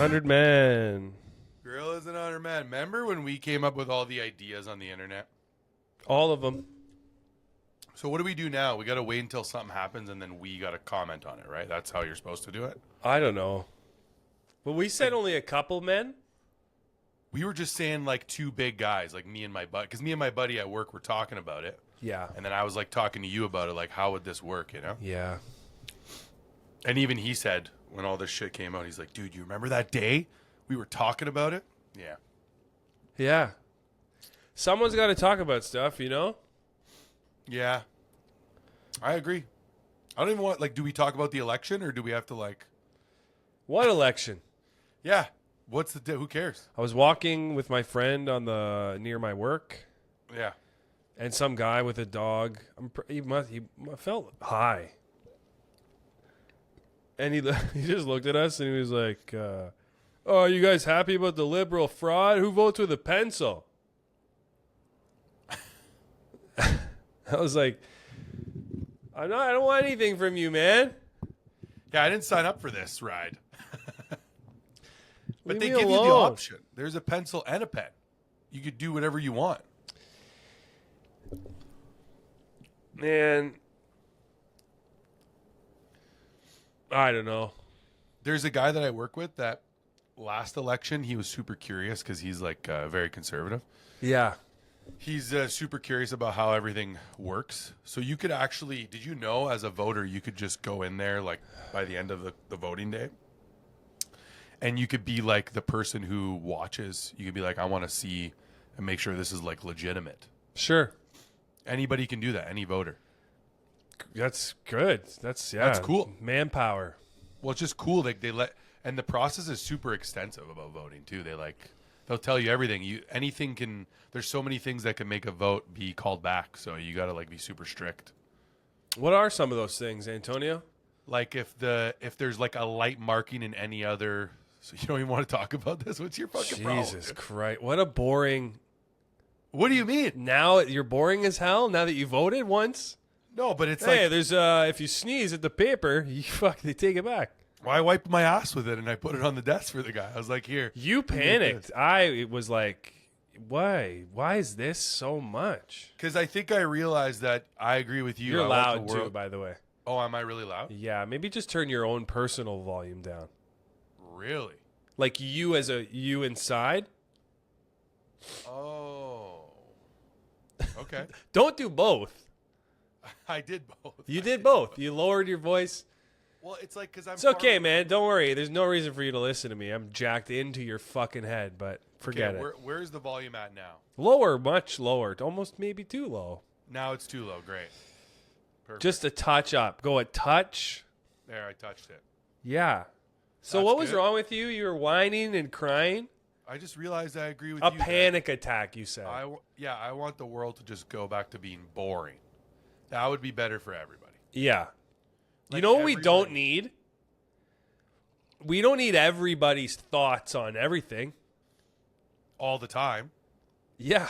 100 men. Gorillas and 100 men. Remember when we came up with all the ideas on the internet? All of them. So what do we do now? We got to wait until something happens and then we got to comment on it, right? That's how you're supposed to do it. I don't know. But we said only a couple men. We were just saying like two big guys, like me and my buddy, because me and my buddy at work were talking about it. Yeah. And then I was like talking to you about it, like how would this work, you know? Yeah. And even he said when all this shit came out, he's like, dude, you remember that day we were talking about it? Yeah. Yeah. Someone's got to talk about stuff, you know? Yeah. I agree. I don't even want, like, do we talk about the election or do we have to, like, What election? yeah. What's the, who cares? I was walking with my friend on the near my work, Yeah. and some guy with a dog. He felt high, and he he just looked at us and he was like, "Oh, are you guys happy about the liberal fraud? Who votes with a pencil?" I was like, I don't want anything from you, man. Yeah, I didn't sign up for this ride. But Leave they me give you the alone. option. There's a pencil and a pen. You could do whatever you want. Man, I don't know. There's a guy that I work with that last election, he was super curious because he's like very conservative. Yeah. He's super curious about how everything works. So you could actually, did you know as a voter, you could just go in there like by the end of the voting day? And you could be like the person who watches. You could be like, I want to see and make sure this is like legitimate. Sure. Anybody can do that, any voter. That's good. That's cool. Manpower. Well, it's just cool. They let, and the process is super extensive about voting too. They'll tell you everything. Anything can. There's so many things that can make a vote be called back. So you got to like be super strict. What are some of those things, Antonio? Like if there's like a light marking in any other. So you don't even want to talk about this. What's your fucking problem? Jesus Christ! What a boring. What do you mean? Now you're boring as hell. Now that you voted once. No, but it's Hey, like there's if you sneeze at the paper, they take it back. well, I wiped my ass with it and I put it on the desk for the guy. I was like, here. You panicked. It was like, why? Why is this so much? Because I think I realized that I agree with you. You're I want loud the too, world- by the way. Oh, am I really loud? Yeah, maybe just turn your own personal volume down. Really? Like you as you inside. Oh. Okay. Don't do both. I did both. You did both. You lowered your voice. Well, it's like because I'm. It's okay, man. Don't worry. There's no reason for you to listen to me. I'm jacked into your fucking head, but forget it. Where's the volume at now? Lower, much lower. Almost maybe too low. Now it's too low. Great. Perfect. Just a touch up. Go a touch. There, I touched it. Yeah. So That's what was good. wrong with you? You were whining and crying? I just realized I agree with A you. panic attack, you said. I want the world to just go back to being boring. That would be better for everybody. Yeah. You Like know what we don't everybody. need? We don't need everybody's thoughts on everything. All the time. Yeah.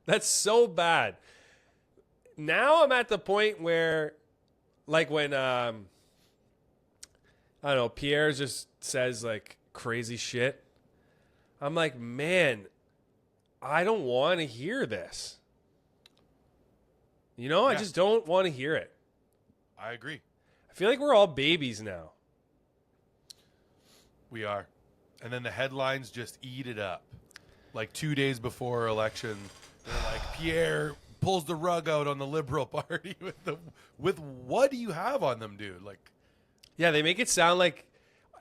That's so bad. Now I'm at the point where, like when, I don't know, Pierre just says like crazy shit. I'm like, man, I don't want to hear this. You know, I Yeah. just don't want to hear it. I agree. I feel like we're all babies now. We are. And then the headlines just eat it up. Like 2 days before election, they're like, Pierre pulls the rug out on the Liberal Party with what do you have on them, dude? Like, Yeah, they make it sound like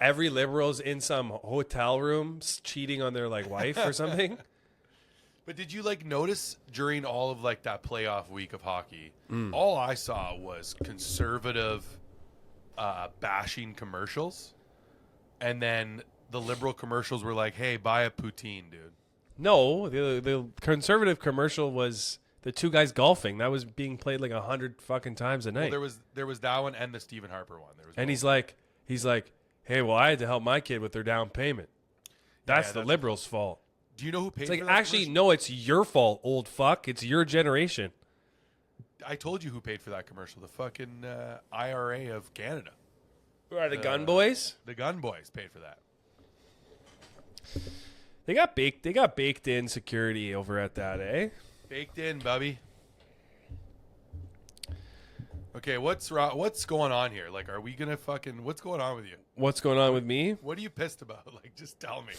every liberal's in some hotel room cheating on their like wife or something. but did you like notice during all of like that playoff week of hockey, all I saw was conservative bashing commercials. And then the Liberal commercials were like, hey, buy a poutine, dude. No, the conservative commercial was the two guys golfing. That was being played like 100 fucking times a night. Well, there was that one and the Stephen Harper one. There was and both. he's like, hey, well, I had to help my kid with their down payment. That's the that's- liberals' fault. Do you know who paid It's for like, that actually, commercial? no, it's your fault, old fuck. It's your generation. I told you who paid for that commercial. The fucking IRA of Canada. Who are the gun boys? The gun boys paid for that. They got baked in security over at that, eh? Baked in, Bubby. Okay, what's going on here? Like, are we gonna fucking? What's going on with you? What's going on with me? What are you pissed about? Like, just tell me.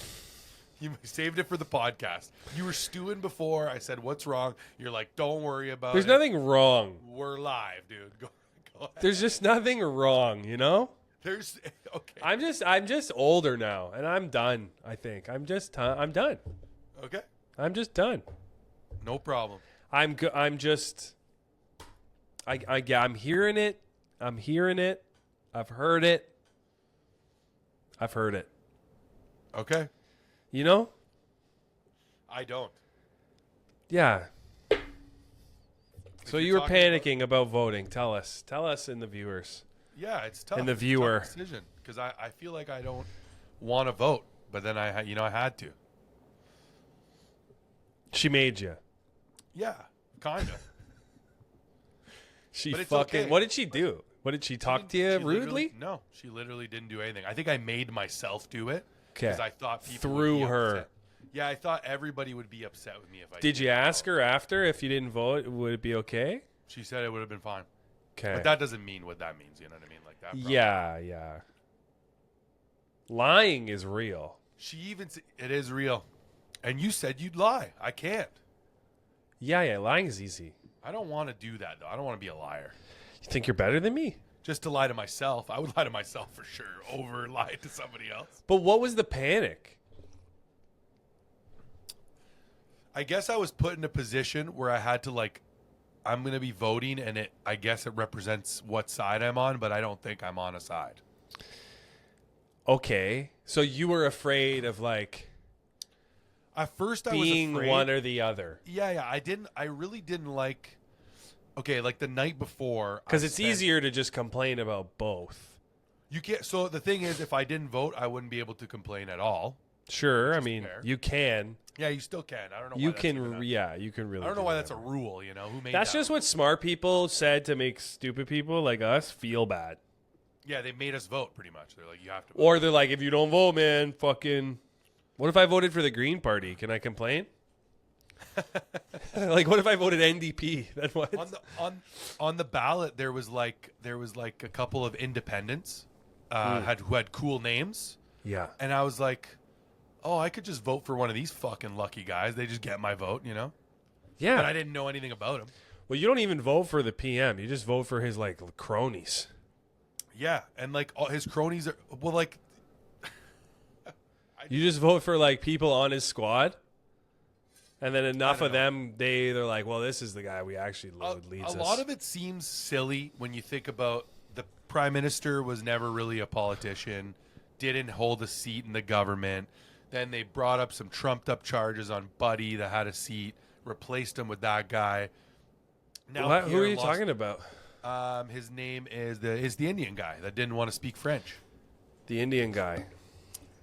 You saved it for the podcast. You were stewing before. I said, "What's wrong?" You're like, "Don't worry about There's it." nothing wrong. We're live, dude. Go ahead. There's just nothing wrong, you know? There's okay. I'm just older now, and I'm done. I think I'm done. Okay, I'm just done. no problem. I'm hearing it. I'm hearing it. I've heard it. Okay, You know? I don't. Yeah. So you're you were talking about- panicking about voting. Tell us and the viewers. Yeah, it's tough. And the It's a tough viewer. decision because I feel like I don't want to vote, but then I had to. She made you. Yeah, kinda. She But it's fucking. okay. What did she do? What did she talk to you She rudely? literally- No, she literally didn't do anything. I think I made myself do it Okay. because I thought people Through would be her. upset. Yeah, I thought everybody would be upset with me if I Did you didn't ask vote. her after if you didn't vote? Would it be okay? She said it would have been fine, Okay. but that doesn't mean what that means. You know what I mean? Like that. probably- Yeah. Lying is real. She even it is real, and you said you'd lie. I can't. Yeah. Lying is easy. I don't want to do that though. I don't want to be a liar. You think you're better than me? Just to lie to myself, I would lie to myself for sure over lie to somebody else. But what was the panic? I guess I was put in a position where I had to like, I'm going to be voting and I guess it represents what side I'm on, but I don't think I'm on a side. Okay. So you were afraid of like At first I being was afraid. one or the other. Yeah. I really didn't like, okay, like the night before. Because I it's spent- easier to just complain about both. You can't, so the thing is, if I didn't vote, I wouldn't be able to complain at all. Sure. I is mean, fair. you can. Yeah, you still can. I don't know why You that's can. even a- Yeah, you can really. I don't know do why that's a whatever. rule, you know? Who made That's that? just what smart people said to make stupid people like us feel bad. Yeah, they made us vote pretty much. They're like, you have to vote. Or they're like, if you don't vote, man, fucking. What if I voted for the Green Party? Can I complain? Like, what if I voted NDP? Then what? on the ballot there was like a couple of independents who had cool names, Yeah. and I was like, oh, I could just vote for one of these fucking lucky guys. They just get my vote, you know? Yeah. But I didn't know anything about him. Well, you don't even vote for the PM. You just vote for his like cronies. Yeah, and like all his cronies are like You just vote for like people on his squad, and then enough don't of them they're like, well, this is the guy we actually leads a us. lot of it seems silly when you think about the prime minister was never really a politician, didn't hold a seat in the government. Then they brought up some trumped up charges on Buddy that had a seat, replaced him with that guy. Now What? Who Pierre are you lost- talking about? His name is the Indian guy that didn't want to speak French. The Indian guy.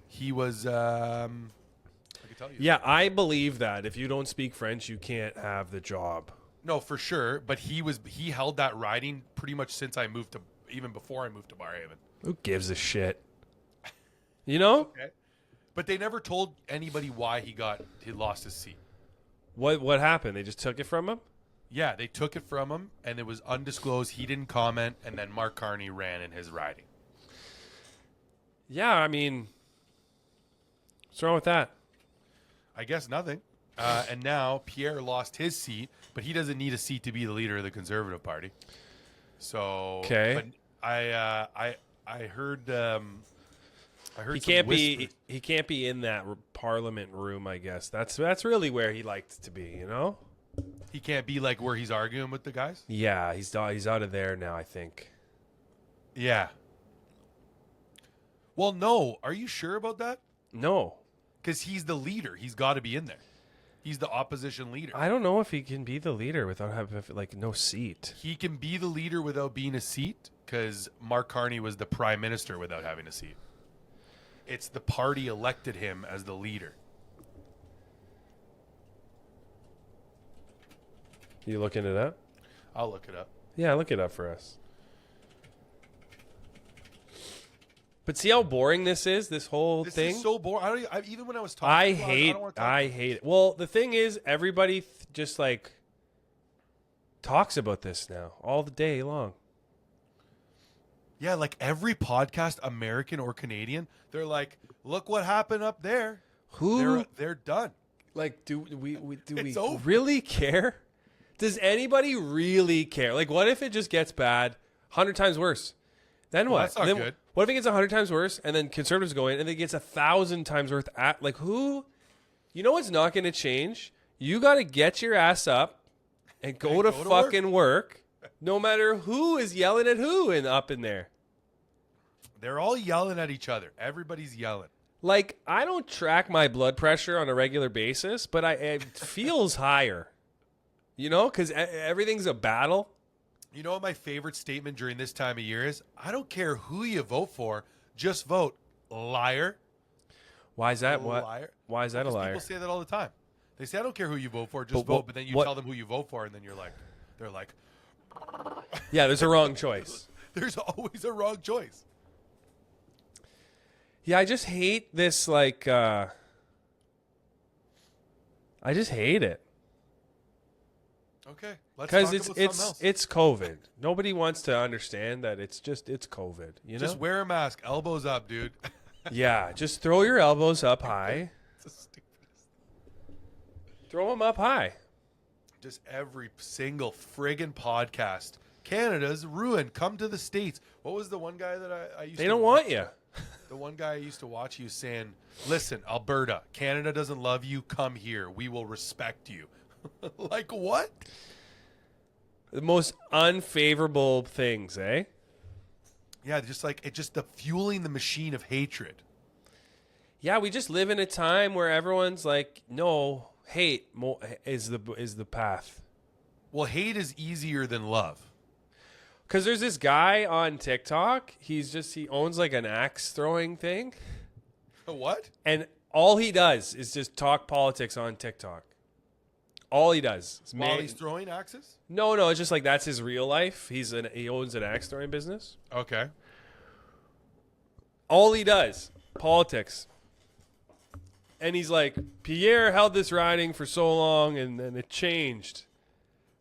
He was I can tell you. Yeah, I believe that if you don't speak French, you can't have the job. No, for sure. But he held that riding pretty much since I moved to even before I moved to Barhaven. Who gives a shit? You know Okay. But they never told anybody why he lost his seat. what happened? They just took it from him. Yeah, they took it from him, and it was undisclosed. He didn't comment, and then Mark Carney ran in his riding. Yeah, I mean, what's wrong with that? I guess nothing. And now Pierre lost his seat, but he doesn't need a seat to be the leader of the Conservative Party. So, Okay. But I heard. I heard He some can't whispers. be. He can't be in that Parliament room. I guess that's really where he liked to be. You know. He can't be like where he's arguing with the guys. Yeah, he's out of there now. I think. Yeah. Well, no. Are you sure about that? No, Because he's the leader. He's got to be in there. He's the opposition leader. I don't know if he can be the leader without having like no seat. He can be the leader without being a seat because Mark Carney was the prime minister without having a seat. It's the party elected him as the leader. You looking it up? I'll look it up. Yeah, look it up for us. But see how boring this is. This whole This thing. is so boring. Even when I was talking, I to people, hate. don't wanna talk I about hate it. Well, the thing is, everybody just like talks about this now all the day long. Yeah, like every podcast, American or Canadian, they're like, "Look what happened up there." Who They're done. like do we do we It's over. really care? Does anybody really care? Like, what if it just gets bad, 100 times worse? Then what? that's not Then good. What if it gets 100 times worse, and then conservatives go in, and it gets 1,000 times worse? At like who? You know what's not going to change? You got to get your ass up and go to go to fucking work, no matter who is yelling at who and up in there. They're all yelling at each other. Everybody's yelling. Like, I don't track my blood pressure on a regular basis, but it feels higher. You know, because everything's a battle. You know what my favorite statement during this time of year is? I don't care who you vote for, just vote. Liar. Why is that? What? Liar. Why is that a Because liar? people say that all the time. They say, I don't care who you vote for, just But vote. But then you what- tell them who you vote for, and then they're like, Yeah, there's a wrong choice. there's always a wrong choice. Yeah, I just hate this. Like, I just hate it Okay, let's because talk about something else. it's COVID. Nobody wants to understand that it's COVID. You know? Just wear a mask, elbows up, dude. Yeah, just throw your elbows up high. It's the stupidest. Throw them up high. Just every single friggin' podcast. Canada's ruined. Come to the States. What was the one guy that I used They to don't watch? want you. The one guy I used to watch, he was saying, listen, Alberta, Canada doesn't love you. Come here. We will respect you. Like what? The most unfavorable things, eh? Yeah, just like it just the fueling the machine of hatred. Yeah, we just live in a time where everyone's like, no, hate is the path. Well, hate is easier than love. Because there's this guy on TikTok. He owns like an axe throwing thing. What? And all he does is just talk politics on TikTok. All he does. Is While he's throwing axes? No, it's just like that's his real life. He owns an axe throwing business. Okay. All he does, politics. And he's like, Pierre held this riding for so long and then it changed.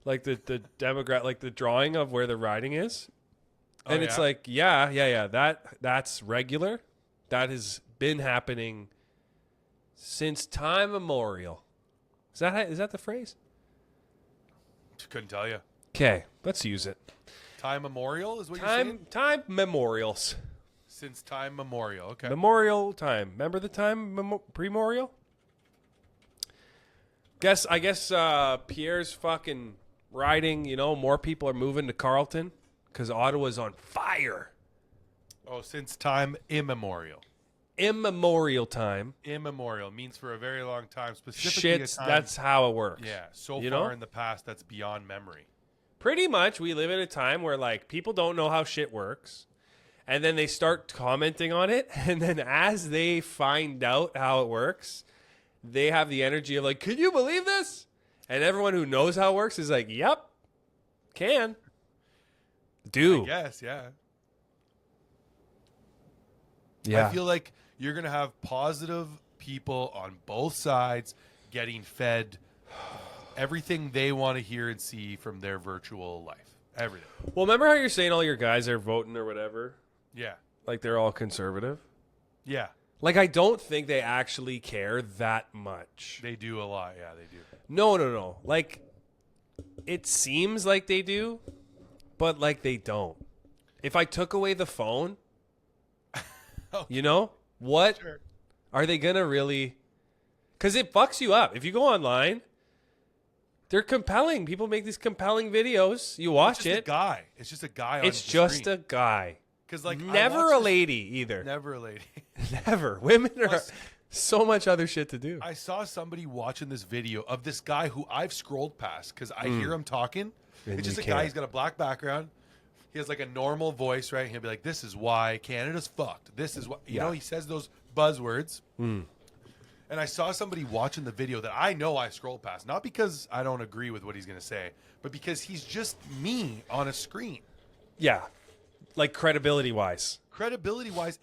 Like the demographic, like the drawing of where the riding is. Oh, And it's yeah? like, yeah. That's regular. That has been happening since time immemorial. Is that the phrase? Couldn't tell you. Okay, let's use it. Time memorial is what you're saying? Time memorials. Since time memorial. Okay. Memorial time. Remember the time memorial? I guess Pierre's fucking riding, more people are moving to Carleton because Ottawa's on fire. Oh, since time immemorial. Immemorial time. Immemorial means for a very long time. Specifically a Shit's, time, that's how it works. yeah, so You far know? in the past that's beyond memory. Pretty much, we live in a time where, like, people don't know how shit works. And then they start commenting on it. And then as they find out how it works, they have the energy of, like, can you believe this? And everyone who knows how it works is like, yep, can. Do. Yes, yeah. Yeah. I feel like you're going to have positive people on both sides getting fed everything they want to hear and see from their virtual life. Everything. Well, remember how you're saying all your guys are voting or whatever? Yeah. Like they're all conservative? Yeah. Like, I don't think they actually care that much. They do a lot. Yeah, they do. No. Like, it seems like they do, but like they don't. If I took away the phone, what Sure. are they gonna really? Because it fucks you up. If you go online, they're compelling. People make these compelling videos. You watch It's just a it. guy. It's just a guy on It's the just screen. a guy. Because like I Never watched a this- lady either. Never a lady. Never. Women are Plus- so much other shit to do. I saw somebody watching this video of this guy who I've scrolled past because I hear him talking. And It's just you a guy. can't. He's got a black background. He has like a normal voice, right? He'll be like, "This is why Canada's fucked. This is what you Yeah. know." He says those buzzwords. And I saw somebody watching the video that I know I scrolled past, not because I don't agree with what he's going to say, but because he's just me on a screen. Yeah. Like credibility wise. credibility wise,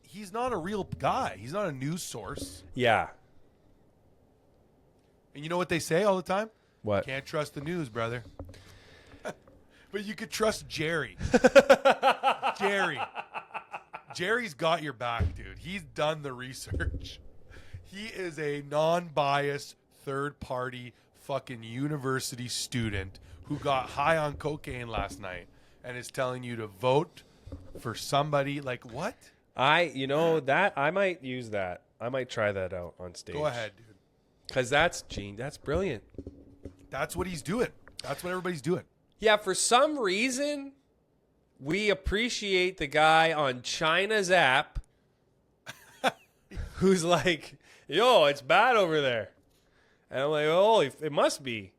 he's not a real guy, he's not a news source. Yeah. And you know what they say all the time? What? Can't trust the news, brother. But you could trust Jerry. Jerry's got your back, dude. He's done the research. He is a non-biased, third-party fucking university student who got high on cocaine last night and is telling you to vote for somebody. Like, what? I might use that. I might try that out on stage. Go ahead, dude. Because that's brilliant. That's what he's doing. That's what everybody's doing. Yeah, for some reason, we appreciate the guy on China's app who's like, yo, it's bad over there. And I'm like, oh, it must be.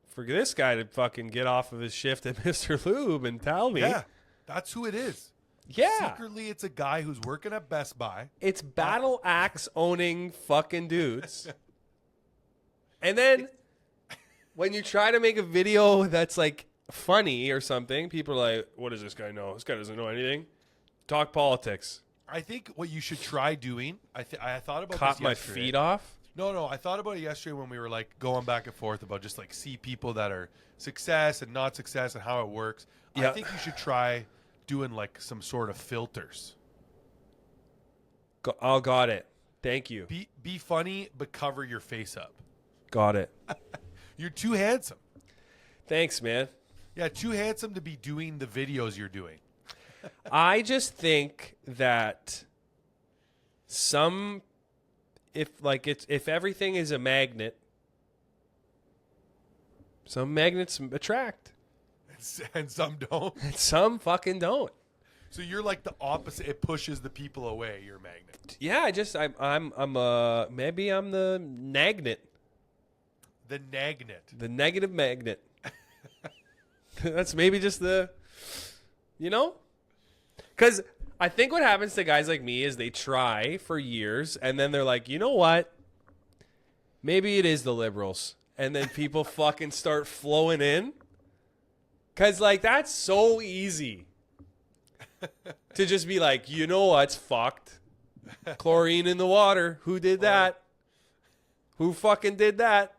For this guy to fucking get off of his shift at Mr. Lube and tell me. Yeah, that's who it is. Yeah. Secretly, it's a guy who's working at Best Buy. It's battle axe owning fucking dudes. And then when you try to make a video that's like funny or something, people are like, what does this guy know? This guy doesn't know anything. Talk politics. I think what you should try doing, I thought about Caught this my yesterday. feet off. No, I thought about it yesterday when we were like going back and forth about just like see people that are success and not success and how it works. Yeah. I think you should try doing like some sort of filters. Got it. Thank you. Be funny, but cover your face up. Got it. You're too handsome. Thanks, man. Yeah, too handsome to be doing the videos you're doing. I just think that if everything is a magnet, some magnets attract And some don't. and some fucking don't. So you're like the opposite. It pushes the people away, your magnet. Yeah, maybe I'm the nagnet, The nagnet. the negative magnet. That's maybe just because I think what happens to guys like me is they try for years and then they're like, you know what? Maybe it is the liberals. And then people fucking start flowing in. Because, like, that's so easy to just be like, you know what's fucked? Chlorine in the water. Who did that? Who fucking did that?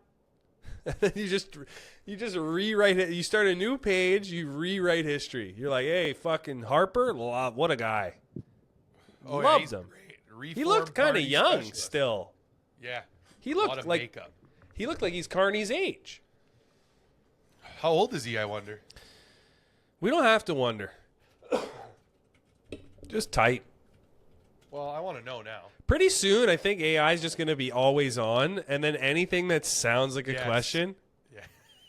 And then you just rewrite it. You start a new page. You rewrite history. You're like, hey, fucking Harper, what a guy. Oh, yeah, Loved he's him. great. He looked kind of Party young specialist. still. Yeah. He A lot looked of like makeup. he looked like he's Carney's age. How old is he, I wonder? We don't have to wonder. Just tight. Well, I want to know now. Pretty soon, I think AI is just going to be always on, and then anything that sounds like a Yes. question, Yeah.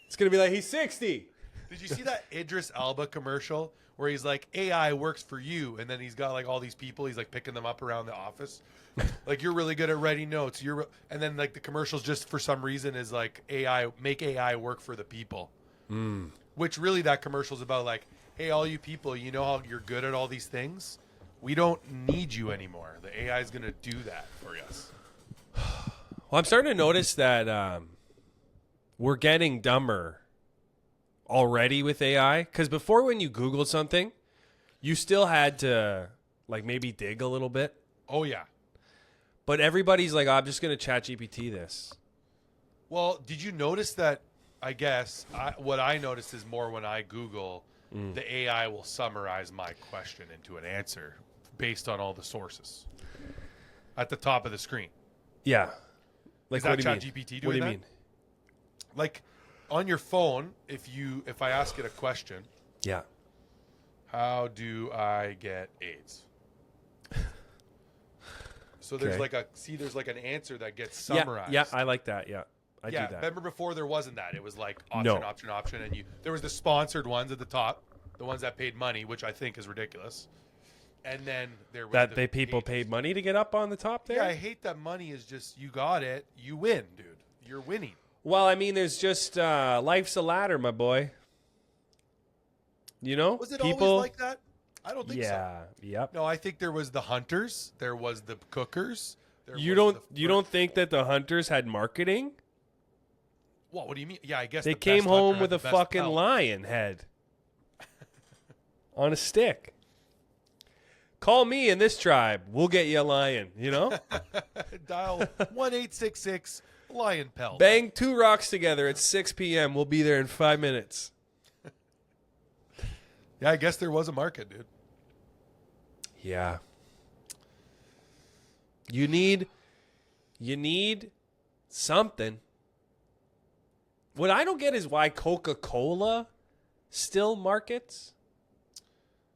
it's going to be like, he's 60. Did you see that Idris Elba commercial where he's like, AI works for you, and then he's got like all these people, he's like picking them up around the office, like you're really good at writing notes. And then like the commercials just for some reason is like make AI work for the people, which really that commercial is about like, hey, all you people, you know how you're good at all these things. We don't need you anymore. The AI is going to do that for us. Well, I'm starting to notice that we're getting dumber already with AI. Because before, when you Googled something, you still had to like maybe dig a little bit. Oh yeah. But everybody's like, I'm just going to chat GPT this. Well, did you notice that? I guess what I noticed is more when I Google, the AI will summarize my question into an answer based on all the sources at the top of the screen. Yeah. Like, Is that what do you mean? ChatGPT doing What do you that? mean? Like on your phone, if I ask it a question, Yeah. how do I get AIDS? So there's Okay. there's like an answer that gets Yeah, summarized. yeah, I like that. Yeah, I Yeah, do that. remember before there wasn't that. It was like No. option, and there was the sponsored ones at the top, the ones that paid money, which I think is ridiculous. And then there was That people paid money to get up on the top there? Yeah, I hate that money is just you got it, you win, dude. You're winning. Well, I mean, there's just life's a ladder, my boy. You know, Was it people. always like that? I don't think so. Yeah, yep. No, I think there was the hunters, there was the cookers. You don't think that the hunters had marketing? What do you mean? Yeah, I guess They the came best hunter home had with the a best fucking pelt. lion head on a stick. Call me in this tribe. We'll get you a lion, you know? Dial 1-866 Lion Pelt. Bang 2 rocks together at 6 p.m. We'll be there in 5 minutes. Yeah, I guess there was a market, dude. Yeah. You need something. What I don't get is why Coca-Cola still markets.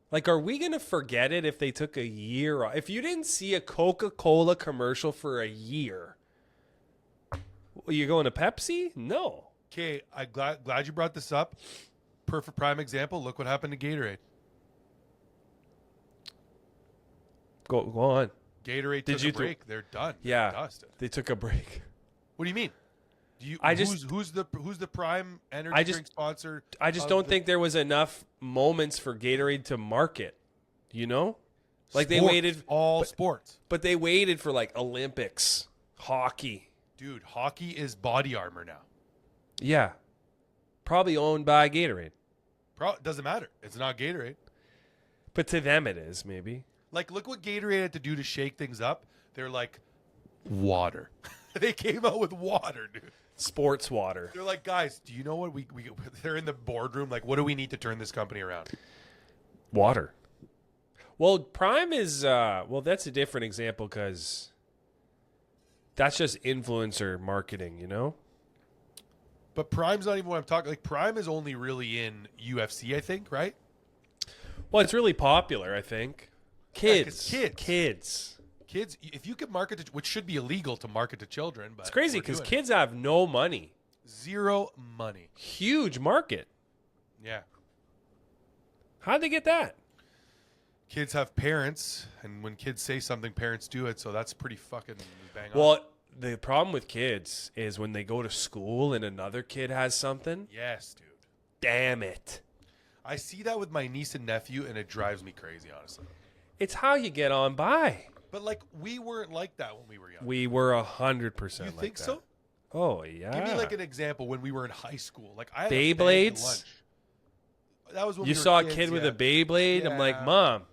Like, are we going to forget it if they took a year off? If you didn't see a Coca-Cola commercial for a year, you going to Pepsi? No. Okay, I'm glad you brought this up. Perfect prime example. Look what happened to Gatorade. Go on. Gatorade took a break. They're done. Yeah, They're dusted. they took a break. What do you mean? Who's the prime energy drink sponsor? I just don't think there was enough moments for Gatorade to market. You know, like Sports, they waited sports. but they waited for like Olympics, hockey. Dude, hockey is Body Armor now. Yeah, probably owned by Gatorade, Doesn't matter. It's not Gatorade. but to them it is maybe. Like, look what Gatorade had to do to shake things up. They're like, water. They came out with water, dude. Sports water. They're like, guys, do you know what we they're in the boardroom, like, what do we need to turn this company around? Water. Well, Prime is that's a different example because that's just influencer marketing, you know? But Prime's not even what I'm talking. Like, Prime is only really in UFC, I think, right? Well, it's really popular, I think. Kids. Kids, if you could market to, which should be illegal to market to children, but It's crazy because kids have no money. Zero money. Huge market. Yeah. How'd they get that? Kids have parents, and when kids say something, parents do it, so that's pretty fucking bang on. Well, the problem with kids is when they go to school and another kid has something. Yes, dude. Damn it. I see that with my niece and nephew, and it drives me crazy, honestly. It's how you get on by. But, like, we weren't like that when we were young. We were 100% like that. You think so? Oh, yeah. Give me, like, an example when we were in high school. Like, I had Beyblades? a bag at lunch. That was when You we were saw kids, a kid with yeah. a Beyblade? I'm like, Yeah. Mom,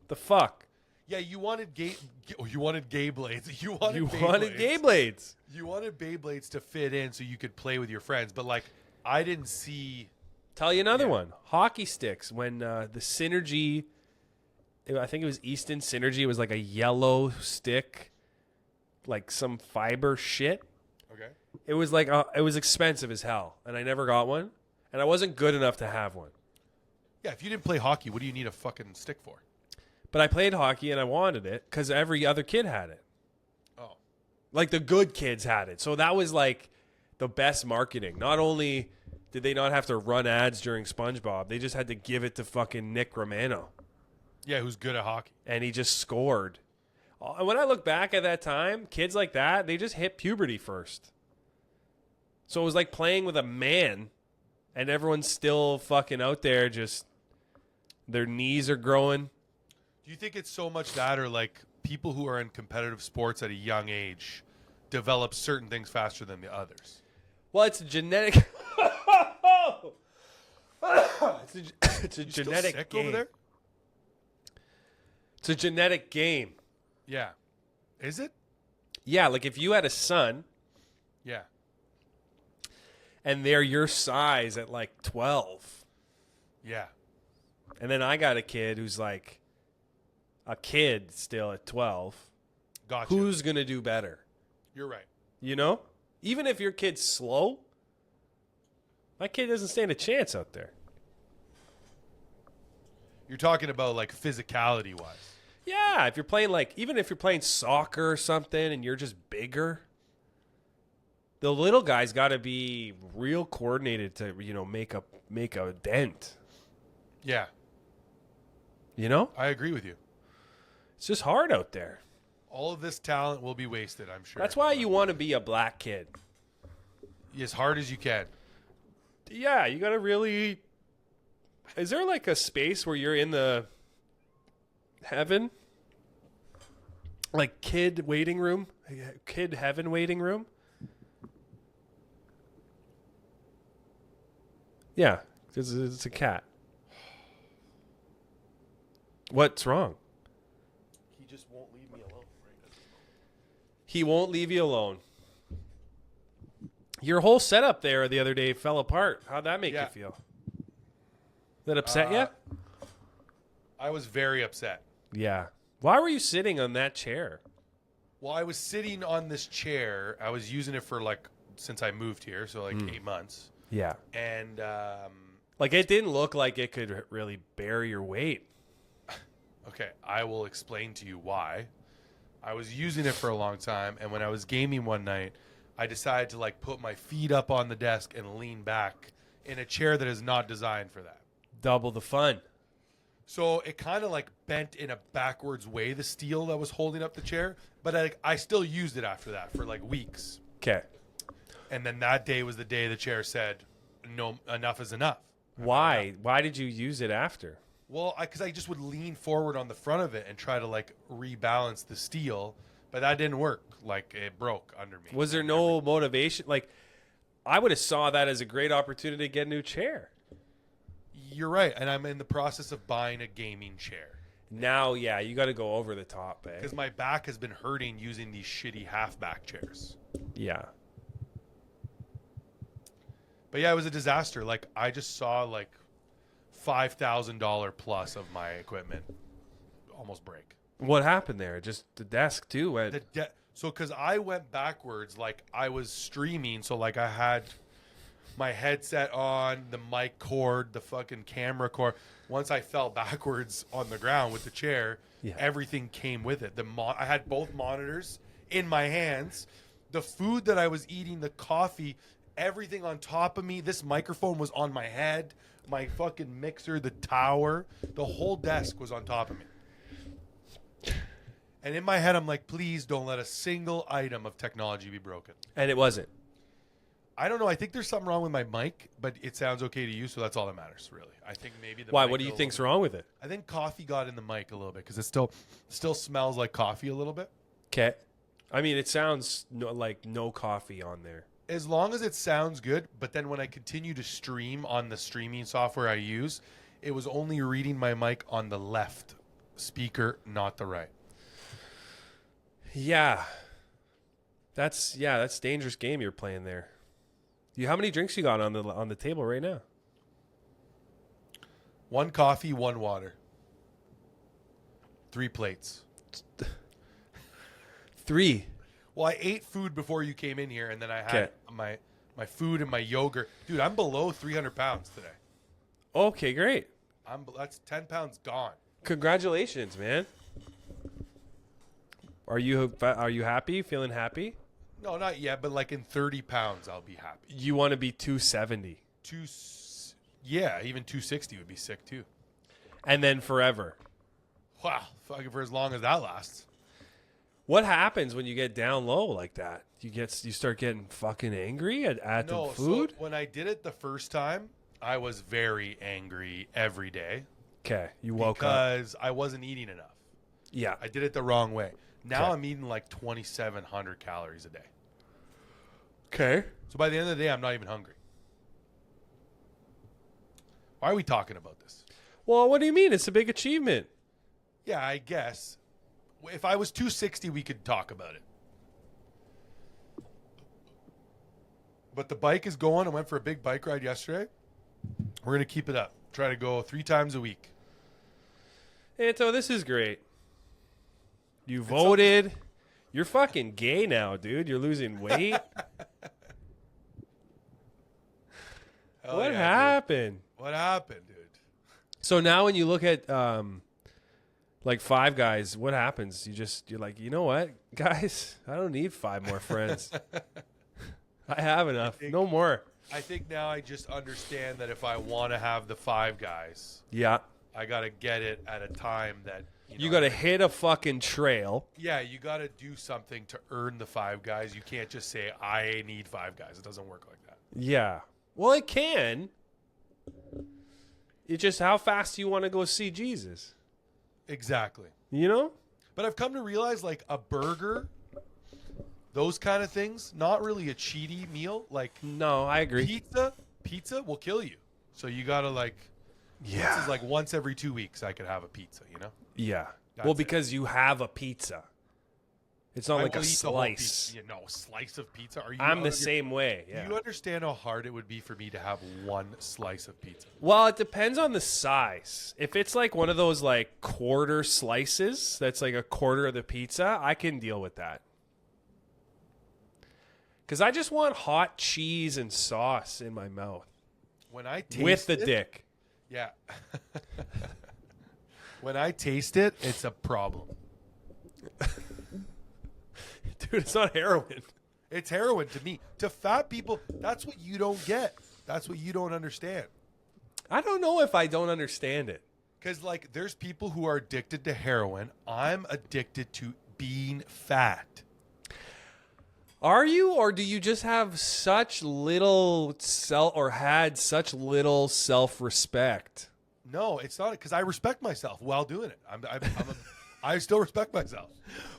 the fuck? Yeah, you wanted you wanted gay blades. You wanted You Beyblades. wanted Beyblades. You wanted Beyblades to fit in so you could play with your friends. But, like, I didn't see... Tell you another Yeah. one. Hockey sticks. When the Synergy... I think it was Easton Synergy. It was like a yellow stick, like some fiber shit. Okay. It was like it was expensive as hell, and I never got one, and I wasn't good enough to have one. Yeah, if you didn't play hockey, what do you need a fucking stick for? But I played hockey and I wanted it because every other kid had it. Oh. Like the good kids had it, so that was like the best marketing. Not only did they not have to run ads during SpongeBob, they just had to give it to fucking Nick Romano. Yeah, who's good at hockey. And he just scored. When I look back at that time, kids like that, they just hit puberty first. So it was like playing with a man, and everyone's still fucking out there, just their knees are growing. Do you think it's so much that, or like people who are in competitive sports at a young age develop certain things faster than the others? Well, it's a genetic. it's a You still genetic sick game. over there? It's a genetic game. Yeah. Is it? Yeah, like if you had a son Yeah. and they're your size at like 12, Yeah. and then I got a kid who's like a kid still at 12, Gotcha. who's going to do better? You're right. You know? Even if your kid's slow, my kid doesn't stand a chance out there. You're talking about like physicality wise. Yeah, if you're playing even if you're playing soccer or something and you're just bigger, the little guy's got to be real coordinated to, make a dent. Yeah. You know? I agree with you. It's just hard out there. All of this talent will be wasted, I'm sure. That's why you want to be a black kid. As hard as you can. Yeah, you got to really... Is there like a space where you're in the heaven? Like kid waiting room? Kid heaven waiting room? Yeah, because it's a cat. What's wrong? He won't leave you alone. Your whole setup there the other day fell apart. How'd that make you feel? That upset you? I was very upset. Yeah. Why were you sitting on that chair? Well, I was sitting on this chair. I was using it for like since I moved here, so like 8 months. Yeah. And like it didn't look like it could really bear your weight. okay, I will explain to you why. I was using it for a long time, and when I was gaming one night, I decided to like put my feet up on the desk and lean back in a chair that is not designed for that. Double the fun. So it kind of like bent in a backwards way, the steel that was holding up the chair, but I still used it after that for like weeks. Okay. And then that day was the day the chair said, "No, enough is enough." Why? Why did you use it after? Well, because I just would lean forward on the front of it and try to like rebalance the steel, but that didn't work. Like it broke under me. Was there no motivation? Like, I would have saw that as a great opportunity to get a new chair. You're right, and I'm in the process of buying a gaming chair. Now, yeah, you got to go over the top, eh? Because my back has been hurting using these shitty half-back chairs. Yeah. But yeah, it was a disaster. Like I just saw like $5,000 plus of my equipment almost break. What happened there? Just the desk too went. So because I went backwards, like I was streaming, so like I had my headset on, the mic cord, the fucking camera cord. Once I fell backwards on the ground with the chair, everything came with it. I had both monitors in my hands. The food that I was eating, the coffee, everything on top of me. This microphone was on my head. My fucking mixer, the tower, the whole desk was on top of me. And in my head, I'm like, please don't let a single item of technology be broken. And it wasn't. I don't know. I think there's something wrong with my mic, but it sounds okay to you, so that's all that matters, really. I think maybe the Why? mic What do you got a think's little wrong with it? bit- I think coffee got in the mic a little bit because it still smells like coffee a little bit. Okay. I mean, it sounds like no coffee on there. As long as it sounds good, but then when I continue to stream on the streaming software I use, it was only reading my mic on the left speaker, not the right. Yeah. That's dangerous game you're playing there. How many drinks you got on the table right now? 1 coffee, 1 water. 3 plates. 3. Well, I ate food before you came in here, and then I had my food and my yogurt. Dude, I'm below 300 pounds today. Okay, great. That's 10 pounds gone. Congratulations, man. Are you happy? Feeling happy? No, not yet, but like in 30 pounds, I'll be happy. You want to be 270. Yeah, even 260 would be sick too. And then forever. Wow, fucking for as long as that lasts. What happens when you get down low like that? You start getting fucking angry at the food? So when I did it the first time, I was very angry every day. Okay, you woke up. Because I wasn't eating enough. Yeah. I did it the wrong way. Now Okay. I'm eating like 2,700 calories a day. Okay. So by the end of the day, I'm not even hungry. Why are we talking about this? Well, what do you mean? It's a big achievement. Yeah, I guess. If I was 260, we could talk about it. But the bike is going. I went for a big bike ride yesterday. We're going to keep it up. Try to go 3 times a week. Anto, this is great. You voted. You're fucking gay now, dude. You're losing weight. What happened? Dude. What happened, dude? So now when you look at like Five Guys, what happens? You're like, you know what, guys? I don't need 5 more friends. I have enough. No more. I think now I just understand that if I want to have the 5 guys, Yeah. I got to get it at a time that... You got to hit a fucking trail. Yeah, you got to do something to earn the 5 guys. You can't just say, I need 5 guys. It doesn't work like that. Yeah. Well, it can. It's just how fast you want to go see Jesus. Exactly. You know? But I've come to realize, like, a burger, those kind of things, not really a cheaty meal. Like, No, I agree. pizza will kill you. So you got to, like... Yeah. This is like once every 2 weeks I could have a pizza, you know? Yeah. That's Well, it. because you have a pizza. It's not I like will a eat the whole slice. pizza. No, slice of pizza. Are you? I'm the same way. Do Yeah. you understand how hard it would be for me to have one slice of pizza? Well, it depends on the size. If it's like one of those like quarter slices, that's like a quarter of the pizza, I can deal with that. Because I just want hot cheese and sauce in my mouth When I taste with the it, dick. yeah. When I taste it, it's a problem. Dude, it's not heroin. It's heroin to me. To fat people, that's what you don't get. That's what you don't understand. I don't know if I don't understand it. Because, like, there's people who are addicted to heroin. I'm addicted to being fat. Are you, or do you just have such little had such little self-respect? No, it's not because I respect myself while doing it. I still respect myself.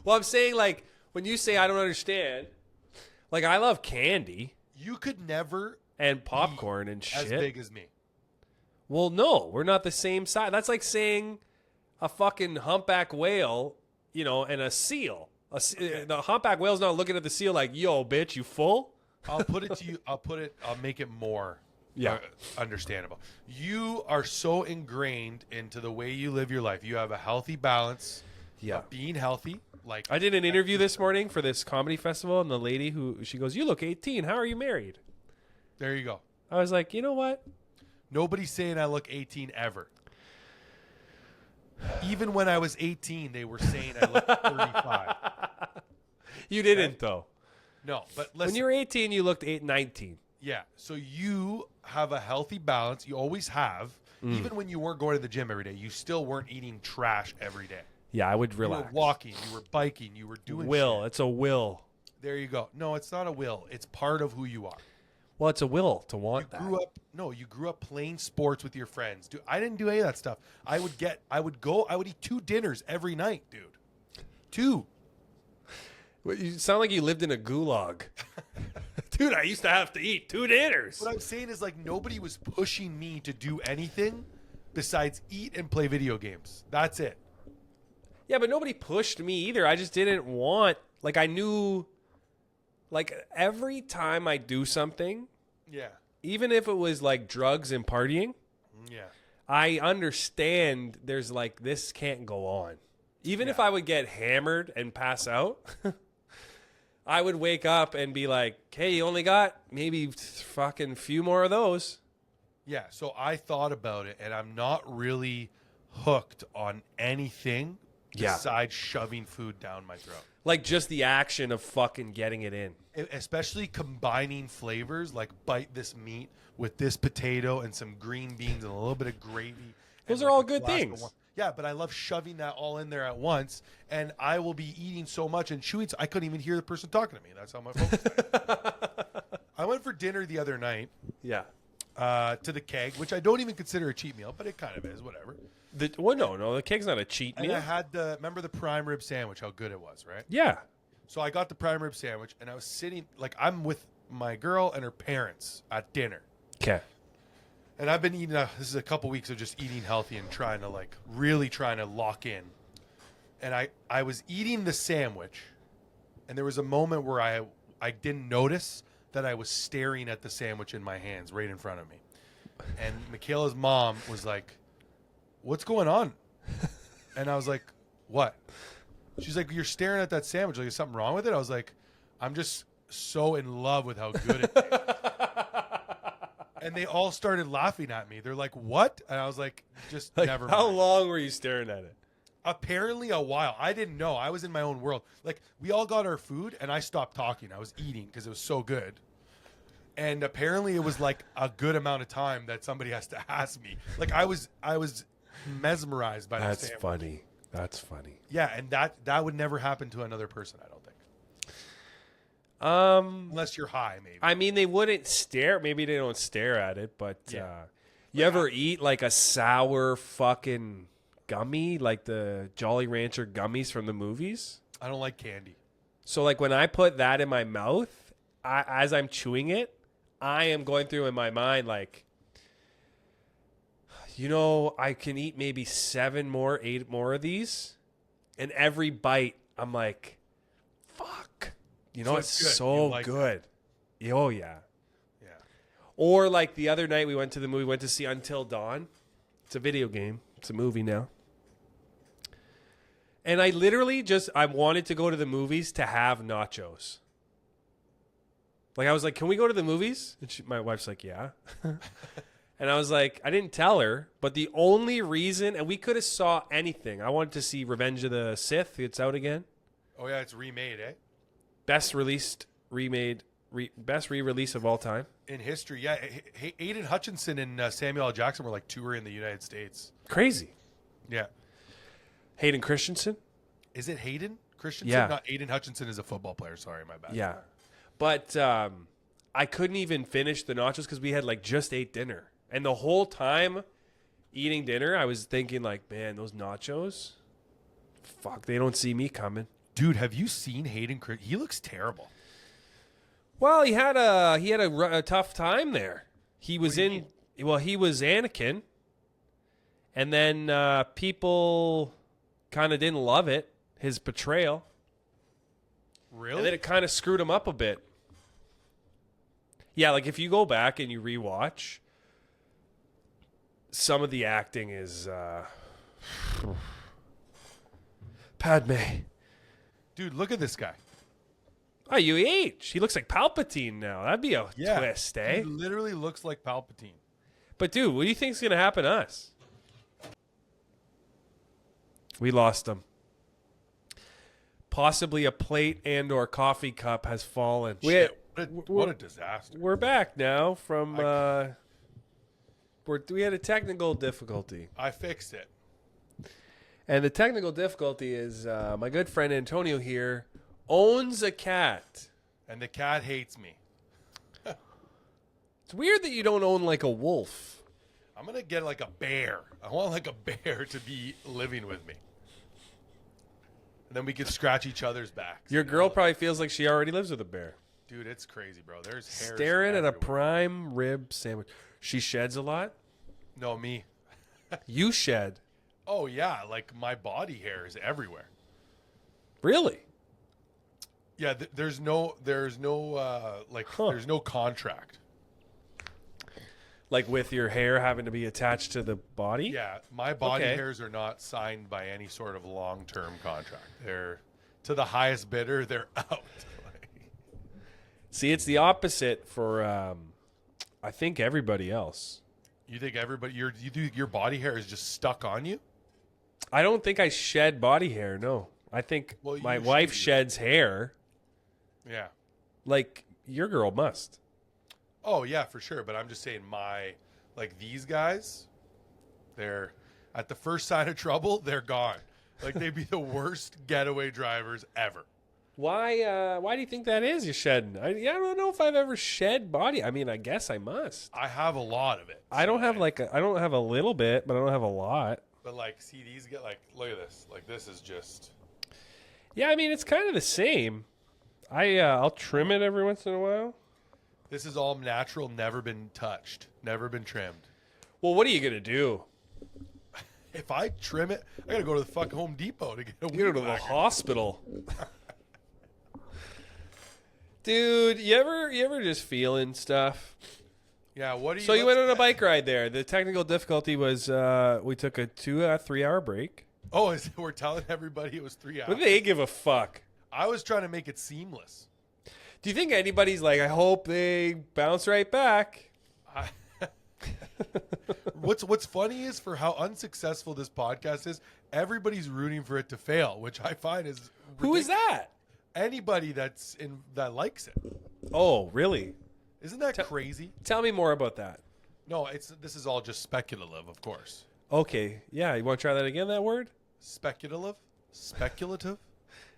Well, I'm saying, like, when you say I don't understand, like, I love candy You could never and popcorn and be shit. as big as me. Well, no, we're not the same size. That's like saying a fucking humpback whale, and a seal. The humpback whale's not looking at the seal like, yo, bitch, you full? I'll put it to you. I'll make it more understandable. You are so ingrained into the way you live your life. You have a healthy balance of being healthy. Like, I did an interview this morning for this comedy festival, and the lady she goes, you look 18. How are you married? there you go. I was like, you know what? Nobody's saying I look 18 ever. Even when I was 18, they were saying I looked 35. You didn't, though. No, but listen. When you were 18, you looked 19. Yeah. So you have a healthy balance. You always have. Even when you weren't going to the gym every day, you still weren't eating trash every day. Yeah, I would You relax. were walking. You were biking. You were doing shit. It's a will. There you go. No, it's not a will. It's part of who you are. Well, it's a will to want that. You grew up playing sports with your friends. Dude, I didn't do any of that stuff. I would eat 2 dinners every night, dude. 2. Well, you sound like you lived in a gulag. Dude, I used to have to eat 2 dinners. What I'm saying is, like, nobody was pushing me to do anything besides eat and play video games. That's it. Yeah, but nobody pushed me either. I just didn't want, like, I knew, like, every time I do something, Yeah. even if it was like drugs and partying, Yeah. I understand there's like, this can't go on. Even if I would get hammered and pass out, I would wake up and be like, hey, you only got maybe fucking few more of those. Yeah. So I thought about it, and I'm not really hooked on anything besides shoving food down my throat. Like just the action of fucking getting it in. Especially combining flavors, like bite this meat with this potato and some green beans and a little bit of gravy. Those and are like all a good glass of things. wine. Yeah, but I love shoving that all in there at once, and I will be eating so much and chewing, so I couldn't even hear the person talking to me. That's how my focus is. I went for dinner the other night Yeah. to the Keg, which I don't even consider a cheat meal, but it kind of is, whatever. No, the keg's not a cheat And meal. I had remember the prime rib sandwich, how good it was, right? Yeah. So I got the prime rib sandwich, and I was sitting, like, I'm with my girl and her parents at dinner. Okay. And I've been eating, this is a couple weeks of just eating healthy and trying to, like, really trying to lock in. And I was eating the sandwich, and there was a moment where I didn't notice that I was staring at the sandwich in my hands right in front of me. And Michaela's mom was like, what's going on? And I was like, what? She's like, you're staring at that sandwich. Like, is something wrong with it? I was like, I'm just so in love with how good it tastes. And they all started laughing at me. They're like, what? And I was like, just Like, never how mind. long were you staring at it? Apparently a while. I didn't know. I was in my own world. Like, we all got our food, and I stopped talking. I was eating because it was so good. And apparently it was like a good amount of time that somebody has to ask me. Like, I was mesmerized by that That's sandwich. funny. That's funny. Yeah, and that would never happen to another person, I don't think. Unless you're high, maybe. I mean, they wouldn't stare. Maybe they don't stare at it, but you ever eat like a sour fucking gummy, like the Jolly Rancher gummies from the movies? I don't like candy. So, like, when I put that in my mouth, as I'm chewing it, I am going through in my mind, like, I can eat maybe 8 more of these. And every bite, I'm like, fuck. You So know, it's it's good. so You like good. Oh, yeah. Yeah. Or like the other night we went to the movie, went to see Until Dawn. It's a video game. It's a movie now. And I literally I wanted to go to the movies to have nachos. Like I was like, can we go to the movies? And my wife's like, yeah. And I was like, I didn't tell her, but the only reason, and we could have saw anything. I wanted to see Revenge of the Sith. It's out again. Oh yeah, it's remade, eh? Best re-release of all time. In history, yeah. Aiden Hutchinson and Samuel L. Jackson were like touring the United States. Crazy. Yeah. Hayden Christensen. Is it Hayden Christensen? Yeah. Not Aiden Hutchinson is a football player. Sorry, my bad. Yeah. But I couldn't even finish the nachos because we had like just ate dinner. And the whole time eating dinner, I was thinking like, man, those nachos, fuck, they don't see me coming. Dude, have you seen Hayden Christensen? He looks terrible. Well, he had a tough time there. He was he was Anakin. And then people kind of didn't love it, his portrayal. Really? And then it kind of screwed him up a bit. Yeah, like if you go back and you rewatch, some of the acting is Padme. Dude, look at this guy. Oh, UH. He looks like Palpatine now. That'd be a twist, eh? He literally looks like Palpatine. But dude, what do you think's gonna happen to us? We lost him. Possibly a plate and or coffee cup has fallen. Shit, what a disaster. We're back now from we had a technical difficulty. I fixed it. And the technical difficulty is my good friend Antonio here owns a cat. And the cat hates me. It's weird that you don't own like a wolf. I'm going to get like a bear. I want like a bear to be living with me. And then we can scratch each other's backs. Your girl probably feels like she already lives with a bear. Dude, it's crazy, bro. There's hairs Staring at a everywhere. prime rib sandwich. She sheds a lot? No, me. You shed. Oh, yeah. Like my body hair is everywhere. Really? Yeah, there's no there's no contract. Like with your hair having to be attached to the body? Yeah, my body Okay. hairs are not signed by any sort of long-term contract. They're to the highest bidder, they're out. See, it's the opposite for I think everybody else. You think your body hair is just stuck on you? I don't think I shed body hair, no. I think Well, my you wife should. sheds hair. Yeah. Like your girl must. Oh yeah, for sure. But I'm just saying, these guys, they're at the first sign of trouble, they're gone. Like they'd be the worst getaway drivers ever. Why do you think that is? You shedding? I don't know if I've ever shed body. I mean, I guess I must. I have a lot of it. I don't have I don't have a little bit, but I don't have a lot. But see these get look at this. Like this is just. Yeah, I mean it's kind of the same. I'll trim it every once in a while. This is all natural, never been touched, never been trimmed. Well, what are you gonna do? If I trim it, I gotta go to the fucking Home Depot to get a You go weed to the whacker. hospital. Dude, you ever just feeling stuff? Yeah, what do you? So you went on a bike ride there. The technical difficulty was we took a 3 hour break. Oh, we're telling everybody it was 3 hours. What do they give a fuck? I was trying to make it seamless. Do you think anybody's like, I hope they bounce right back? What's funny is for how unsuccessful this podcast is, everybody's rooting for it to fail, which I find is Who is that? Anybody that likes it. Oh, really? Isn't that crazy? Tell me more about that. No, this is all just speculative, of course. Okay. Yeah. You want to try that again, that word? Speculative?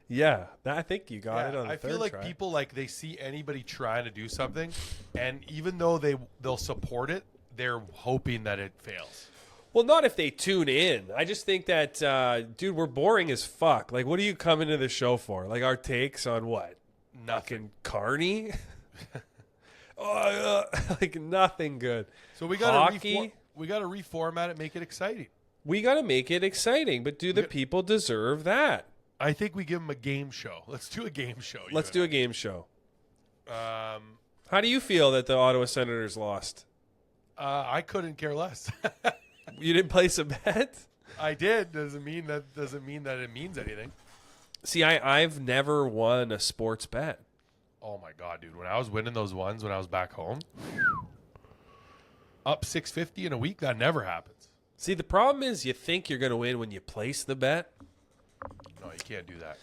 Yeah. I think you got it on the I third feel like try. people they see anybody trying to do something, and even though they'll support it, they're hoping that it fails. Well, not if they tune in. I just think that, dude, we're boring as fuck. Like, what are you coming to the show for? Like, our takes on what? Nothing. Carney? Like, nothing good. So we got Hockey? we got to reformat it, make it exciting. We got to make it exciting, but do the people deserve that? I think we give him a game show. Let's do a game show. Let's do a game show. How How do you feel that the Ottawa Senators lost? I couldn't care less. You didn't place a bet? I did. Doesn't mean that it means anything. See, I've never won a sports bet. Oh my god, dude! When I was winning those ones when I was back home, up $650 in a week, that never happens. See, the problem is you think you're going to win when you place the bet. No, you can't do that.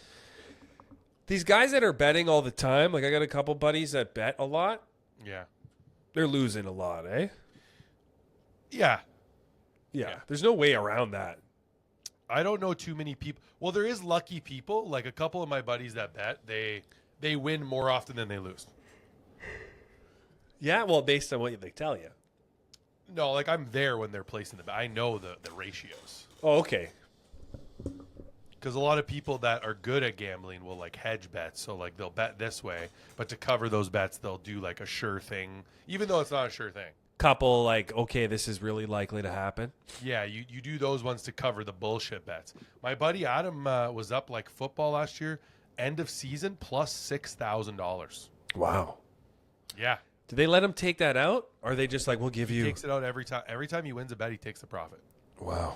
These guys that are betting all the time, like I got a couple buddies that bet a lot, Yeah. they're losing a lot, eh? Yeah. Yeah. There's no way around that. I don't know too many people. Well, there is lucky people. Like a couple of my buddies that bet, they win more often than they lose. Yeah, well, based on what they tell you. No, like I'm there when they're placing the bet. I know the ratios. Oh, okay. Because a lot of people that are good at gambling will like hedge bets. So like they'll bet this way, but to cover those bets, they'll do like a sure thing, even though it's not a sure thing. Couple like, okay, this is really likely to happen. Yeah, you do those ones to cover the bullshit bets. My buddy Adam was up like football last year, end of season plus $6,000. Wow. Yeah, Did they let him take that out? Or are they just like, we'll give he you... takes it out every time. Every time he wins a bet, he takes the profit. Wow.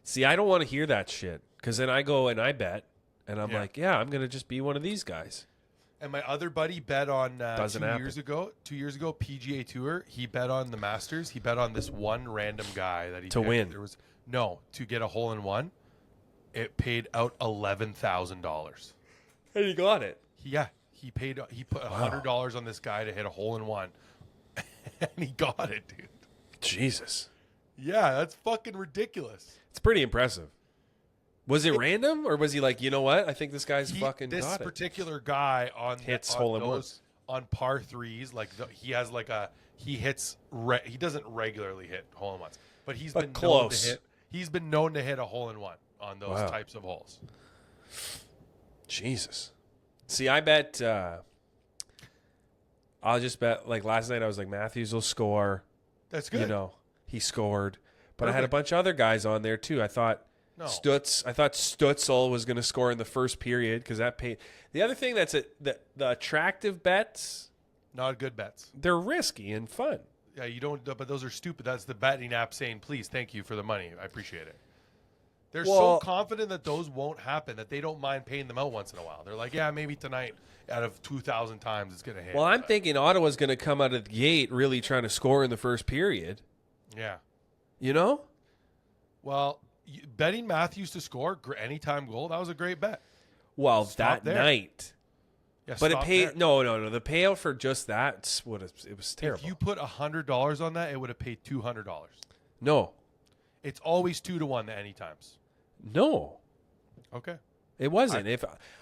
See, I don't want to hear that shit. Because then I go and I bet. And I'm Yeah. like, yeah, I'm going to just be one of these guys. And my other buddy bet on Doesn't 2 happen. years ago. 2 years ago, PGA Tour. He bet on the Masters. He bet on this one random guy that he To picked. win. There was to get a hole in one. It paid out $11,000. And you got it. Yeah, he put $100 on this guy to hit a hole in one, and he got it, dude. Jesus. Yeah, that's fucking ridiculous. It's pretty impressive. Was it random? Or was he like, you know what? I think this guy's fucking This got it. particular guy Hits on hole in those on par threes, like he has like he hits. He doesn't regularly hit hole in ones, but he's But been known close. to hit. He's been known to hit a hole in one on those Wow. types of holes. Jesus. See, I bet I'll just bet like last night I was like Matthews will score. That's good. You know, he scored. But I had a Perfect. bunch of other guys on there too. I thought No. Stutzel was going to score in the first period because that paid. The other thing that's the attractive bets, Not good bets. they're risky and fun. Yeah, you don't. But those are stupid. That's the betting app saying, "Please, thank you for the money. I appreciate it." They're Well- so confident that those won't happen that they don't mind paying them out once in a while. They're like, "Yeah, maybe tonight out of 2,000 times it's gonna hit." Well, I'm But, thinking Ottawa's going to come out of the gate really trying to score in the first period. yeah. You know? Well, betting Matthews to score anytime goal, that was a great bet. Well, Stop that there. night. Yeah, But it stop paid there. no. The payout for just that it was terrible. If you put $100 on that, it would have paid $200. No. It's always 2-1 at any times. No. Okay. It wasn't.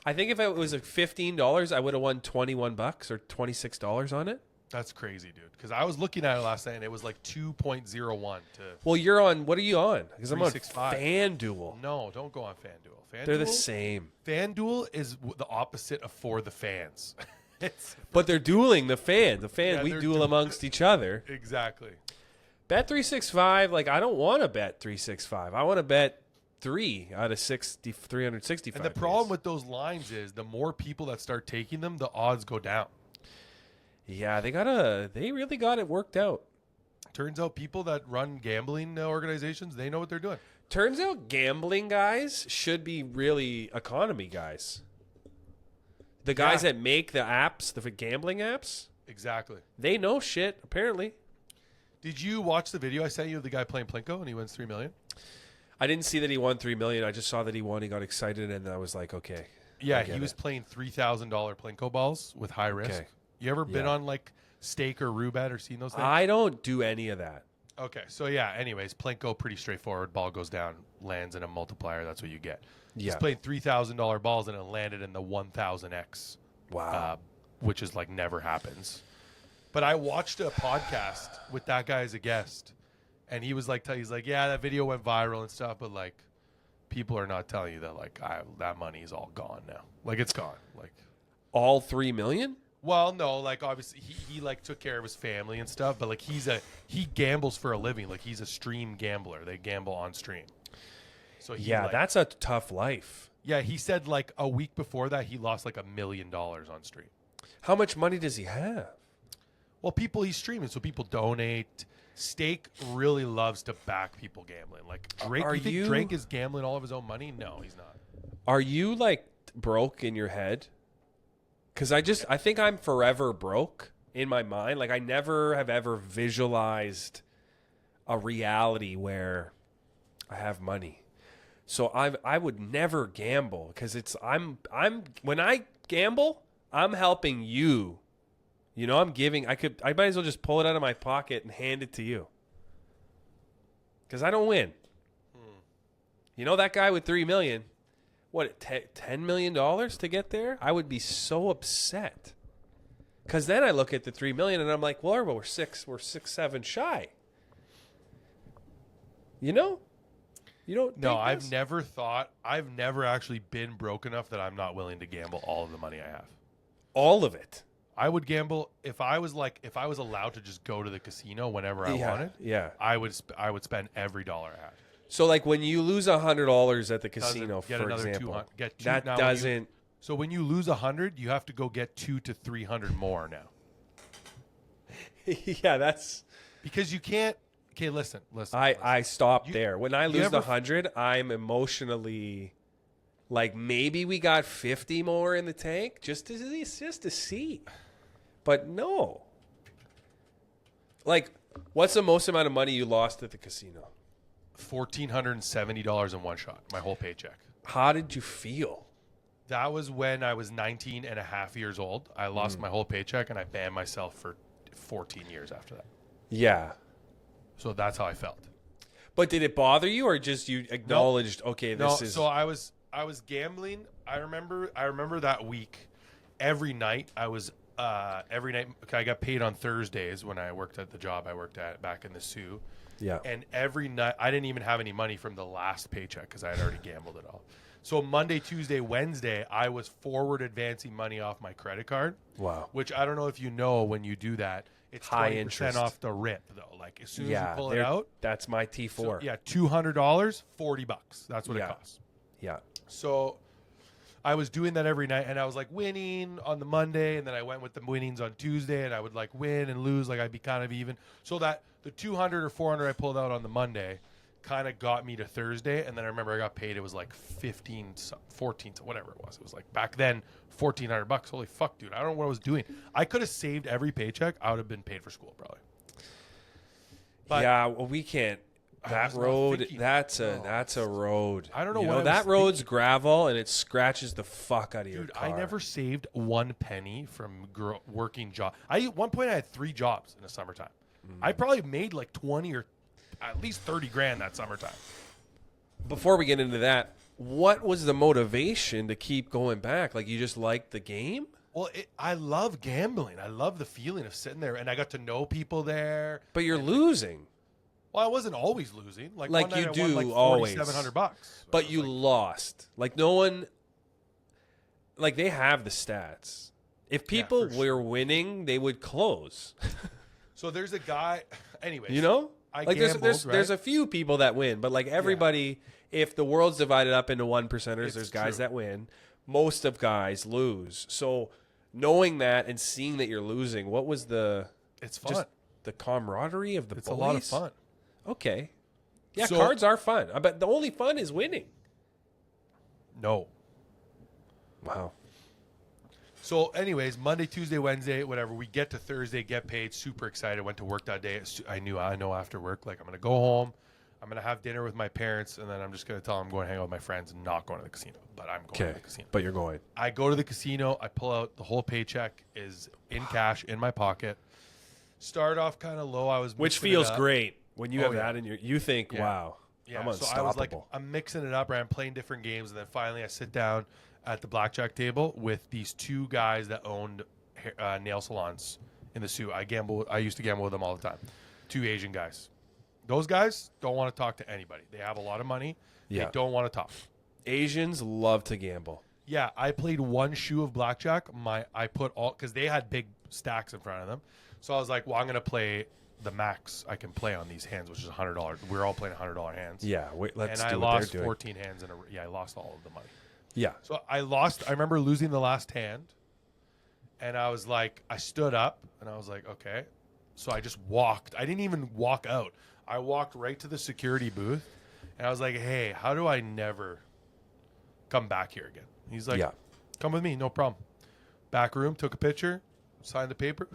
I think if it was like $15, I would have won $21 or $26 on it. That's crazy, dude. Because I was looking at it last night and it was like 2.01 to. Well, you're on. What are you on? Because I'm on 365. FanDuel. No, don't go on FanDuel. They're the same, FanDuel is the opposite of for the fans. It's but they're dueling the fan. Yeah, We they're duel dueling. amongst each other. exactly. Bet 365. Like I don't want to bet 365. I want to bet 3 out of 365. And the problem with those lines is the more people that start taking them, the odds go down. yeah, they really got it worked out. Turns out people that run gambling organizations, they know what they're doing. Turns out gambling guys should be really economy guys. The guys Yeah. that make the apps, the gambling apps, Exactly. they know shit, apparently. Did you watch the video I sent you of the guy playing Plinko and he wins $3 million? I didn't see that he won $3 million. I just saw that he won. He got excited, and I was like, okay. Yeah, I get he was it. playing $3,000 Plinko balls with high risk. Okay. You ever been Yeah. on like Stake or Roobet or seen those things? I don't do any of that. Okay, so yeah, anyways, Plinko, pretty straightforward. Ball goes down, lands in a multiplier. That's what you get. He's Yeah. playing $3,000 balls and it landed in the 1000X, Wow. which is like never happens. But I watched a podcast with that guy as a guest, and he was like, he's like, yeah, that video went viral and stuff, but like, people are not telling you that like that money is all gone now. Like it's gone. Like, All $3 million? well, no, like obviously he like took care of his family and stuff, but like he gambles for a living. Like he's a stream gambler. They gamble on stream. So Yeah, that's a tough life. yeah, he said like a week before that he lost like $1 million on stream. How much money does he have? Well, he's streaming, so people donate. Steak really loves to back people gambling. Like Drake, Are you think you- Drake is gambling all of his own money? No, he's not. Are you like broke in your head? Because I think I'm forever broke in my mind. Like I never have ever visualized a reality where I have money. So I would never gamble because I'm when I gamble, I'm helping you. You know, I'm giving. I might as well just pull it out of my pocket and hand it to you. Because I don't win. You know that guy with $3 million. What, $10 million to get there? I would be so upset. Because then I look at the $3 million and I'm like, well, we're 7 shy. You know? You don't. No, think I've this? never actually been broke enough that I'm not willing to gamble all of the money I have. All of it. I would gamble if I was allowed to just go to the casino whenever I wanted. Yeah. I would spend every dollar I had. So like when you lose $100 at the casino, Get for another example, 200. Get two, that now doesn't. So when you lose 100, you have to go get 200 to 300 more now Yeah, that's. because you can't. Okay, listen. I stopped You- there. When I you lose ever- 100, I'm emotionally like maybe we got 50 more in the tank just to see. But no. Like, what's the most amount of money you lost at the casino? $1,470 in one shot, my whole paycheck. How did you feel? That was when I was 19 and a half years old. I lost my whole paycheck and I banned myself for 14 years after that. Yeah. So that's how I felt. But did it bother you or just you acknowledged, okay, this is. So I was gambling. I remember that week. Every night I got paid on Thursdays when I worked at the job I worked at back in the Sioux. Yeah. And every night I didn't even have any money from the last paycheck because I had already gambled it all. So Monday, Tuesday, Wednesday, I was forward advancing money off my credit card. Wow. Which I don't know if you know when you do that. It's High 20% interest. off the rip though. Like as soon as Yeah. you pull it out, That's my T4. so, yeah, $200, $40. That's what Yeah. it costs. Yeah. So I was doing that every night and I was like winning on the Monday and then I went with the winnings on Tuesday and I would like win and lose, like I'd be kind of even. So that the 200 or 400 I pulled out on the Monday kind of got me to Thursday, and then I remember I got paid, it was like 14, whatever it was. It was like back then $1,400. Holy fuck, dude. I don't know what I was doing. I could have saved every paycheck. I would have been paid for school probably. But yeah, well, we can't. I That was not road, thinking- that's no. a road. I don't know You what I was that road's thinking. gravel and it scratches the fuck out of your Dude, car. I never saved one penny from working job. At one point I had 3 jobs in the summertime. I probably made like 20 or at least 30 grand that summertime. Before we get into that, what was the motivation to keep going back? Like you just liked the game? Well, I love gambling. I love the feeling of sitting there, and I got to know people there. But you're losing. Well, I wasn't always losing. Like Like one night you I won do like always. $4,700. But you lost. Like no one. Like they have the stats. If people for were sure. winning, they would close. So there's a guy. Anyways, You know, I like gambled, there's right? a few people that win, but like everybody, if the world's divided up into 1%ers, It's there's guys true. that win. Most of guys lose. So knowing that and seeing that you're losing, what was It's fun. just the camaraderie of the It's boys? a lot of fun. Okay, yeah, So- cards are fun. I bet the only fun is winning. No. Wow. So, anyways, Monday, Tuesday, Wednesday, whatever. We get to Thursday, get paid. Super excited. Went to work that day. I know after work, like I'm gonna go home. I'm gonna have dinner with my parents, and then I'm just gonna tell them I'm going to hang out with my friends and not going to the casino. But I'm going to Okay, the casino. but you're going. I go to the casino. I pull out the whole paycheck is in cash in my pocket. Start off kind of low. I was Which mixing it feels up. great when you Oh, have yeah. that in your. You think, Yeah. wow, Yeah, I'm so unstoppable. I was like, I'm mixing it up, right? I'm playing different games, and then finally I sit down at the blackjack table with these 2 guys that owned nail salons in the Sioux. I used to gamble with them all the time. 2 Asian guys. Those guys don't want to talk to anybody. They have a lot of money. Yeah. They don't want to talk. Asians love to gamble. Yeah, I played 1 shoe of blackjack. I put all because they had big stacks in front of them. So I was like, well, I'm gonna play the max I can play on these hands, which is $100. We're all playing $100 hands. Yeah, wait, let's and do I what lost they're doing. 14 hands in a yeah, I lost all of the money. Yeah. So I remember losing the last hand, and I was like, I stood up, and I was like, okay. So I just walked. I didn't even walk out. I walked right to the security booth, and I was like, hey, how do I never come back here again? He's like, Yeah. come with me, no problem. Back room, took a picture, signed the paper,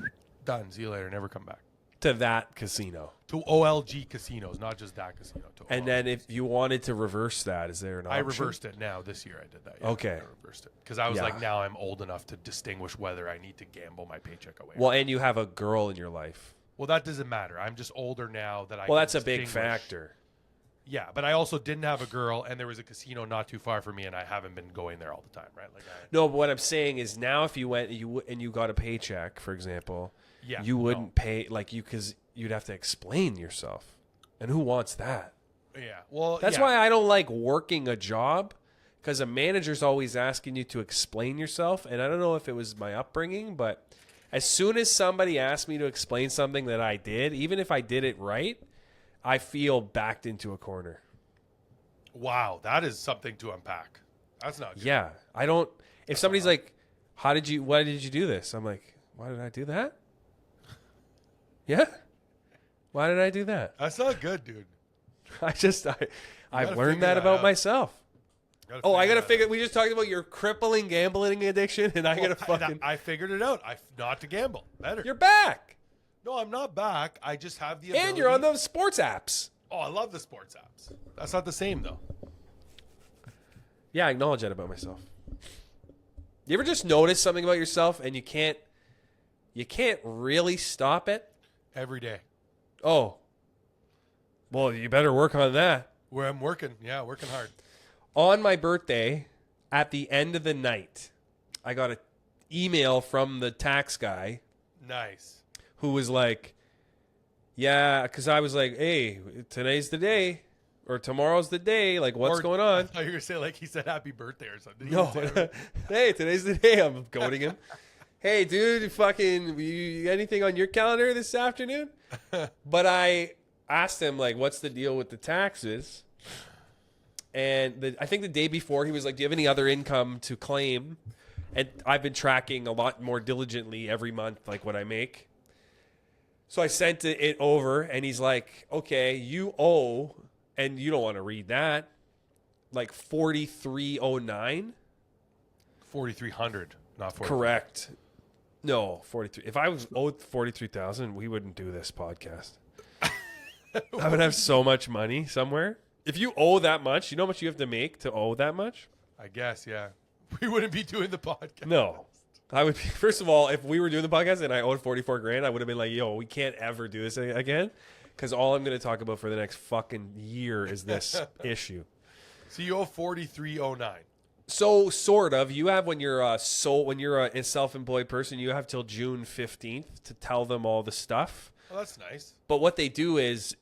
done. See you later. Never come back. To that casino. To OLG casinos, not just that casino. To And OLG. then if you wanted to reverse that, is there an option? I reversed it now. This year I did that. Yeah, Okay. I reversed it. Because I was Yeah. like, now I'm old enough to distinguish whether I need to gamble my paycheck away. Well, and you have a girl in your life. Well, that doesn't matter. I'm just older now that I Well, can that's a big distinguish. factor. Yeah, but I also didn't have a girl, and there was a casino not too far from me, and I haven't been going there all the time, right? Like, No, but what I'm saying is now if you went and you got a paycheck, for example, Yeah, you wouldn't no. pay like you because you'd have to explain yourself. And who wants that? Yeah, well, That's yeah. why I don't like working a job because a manager's always asking you to explain yourself. And I don't know if it was my upbringing, but as soon as somebody asked me to explain something that I did, even if I did it right, I feel backed into a corner. Wow, that is something to unpack. That's not good. Yeah. I don't, if somebody's like, why did you do this? I'm like, why did I do that? Yeah. Why did I do that? That's not good, dude. I've gotta learned figure that that about out. myself. Gotta Oh, I gotta that figure. We just talked about your crippling gambling addiction, and I out. gotta Well, fucking. I figured it out. Not to gamble. Better. You're back, No, I'm not back. I just have the ability. and you're on the sports apps. Oh, I love the sports apps. That's not the same, though. Yeah, I acknowledge that about myself. You ever just notice something about yourself, and you can't really stop it? Every day. Oh, well, you better work on that. Where I'm working. Yeah, working hard. On my birthday, at the end of the night, I got an email from the tax guy Nice. who was like, yeah, because I was like, hey, today's the day, or tomorrow's the day. Like, what's Or- going I on? thought you were going to say, like, he said happy birthday or something. Did he No, even say that? hey, today's the day. I'm goading him. Hey, dude, you anything on your calendar this afternoon? But I asked him, like, what's the deal with the taxes? And I think the day before, he was like, do you have any other income to claim? And I've been tracking a lot more diligently every month, like what I make. So I sent it over, and he's like, okay, you owe, and you don't want to read that, like $4,309. 4,300, not 4. Correct. No, 43. If I was owed 43,000, we wouldn't do this podcast. I would have so much money somewhere. If you owe that much, you know how much you have to make to owe that much? I guess, yeah. We wouldn't be doing the podcast. No. I would be, first of all, if we were doing the podcast and I owed 44 grand, I would have been like, yo, we can't ever do this again. Because all I'm going to talk about for the next fucking year is this issue. So you owe 4,309. So sort of. You have when you're a self-employed person, you have till June 15th to tell them all the stuff. Oh, that's nice. But what they do is,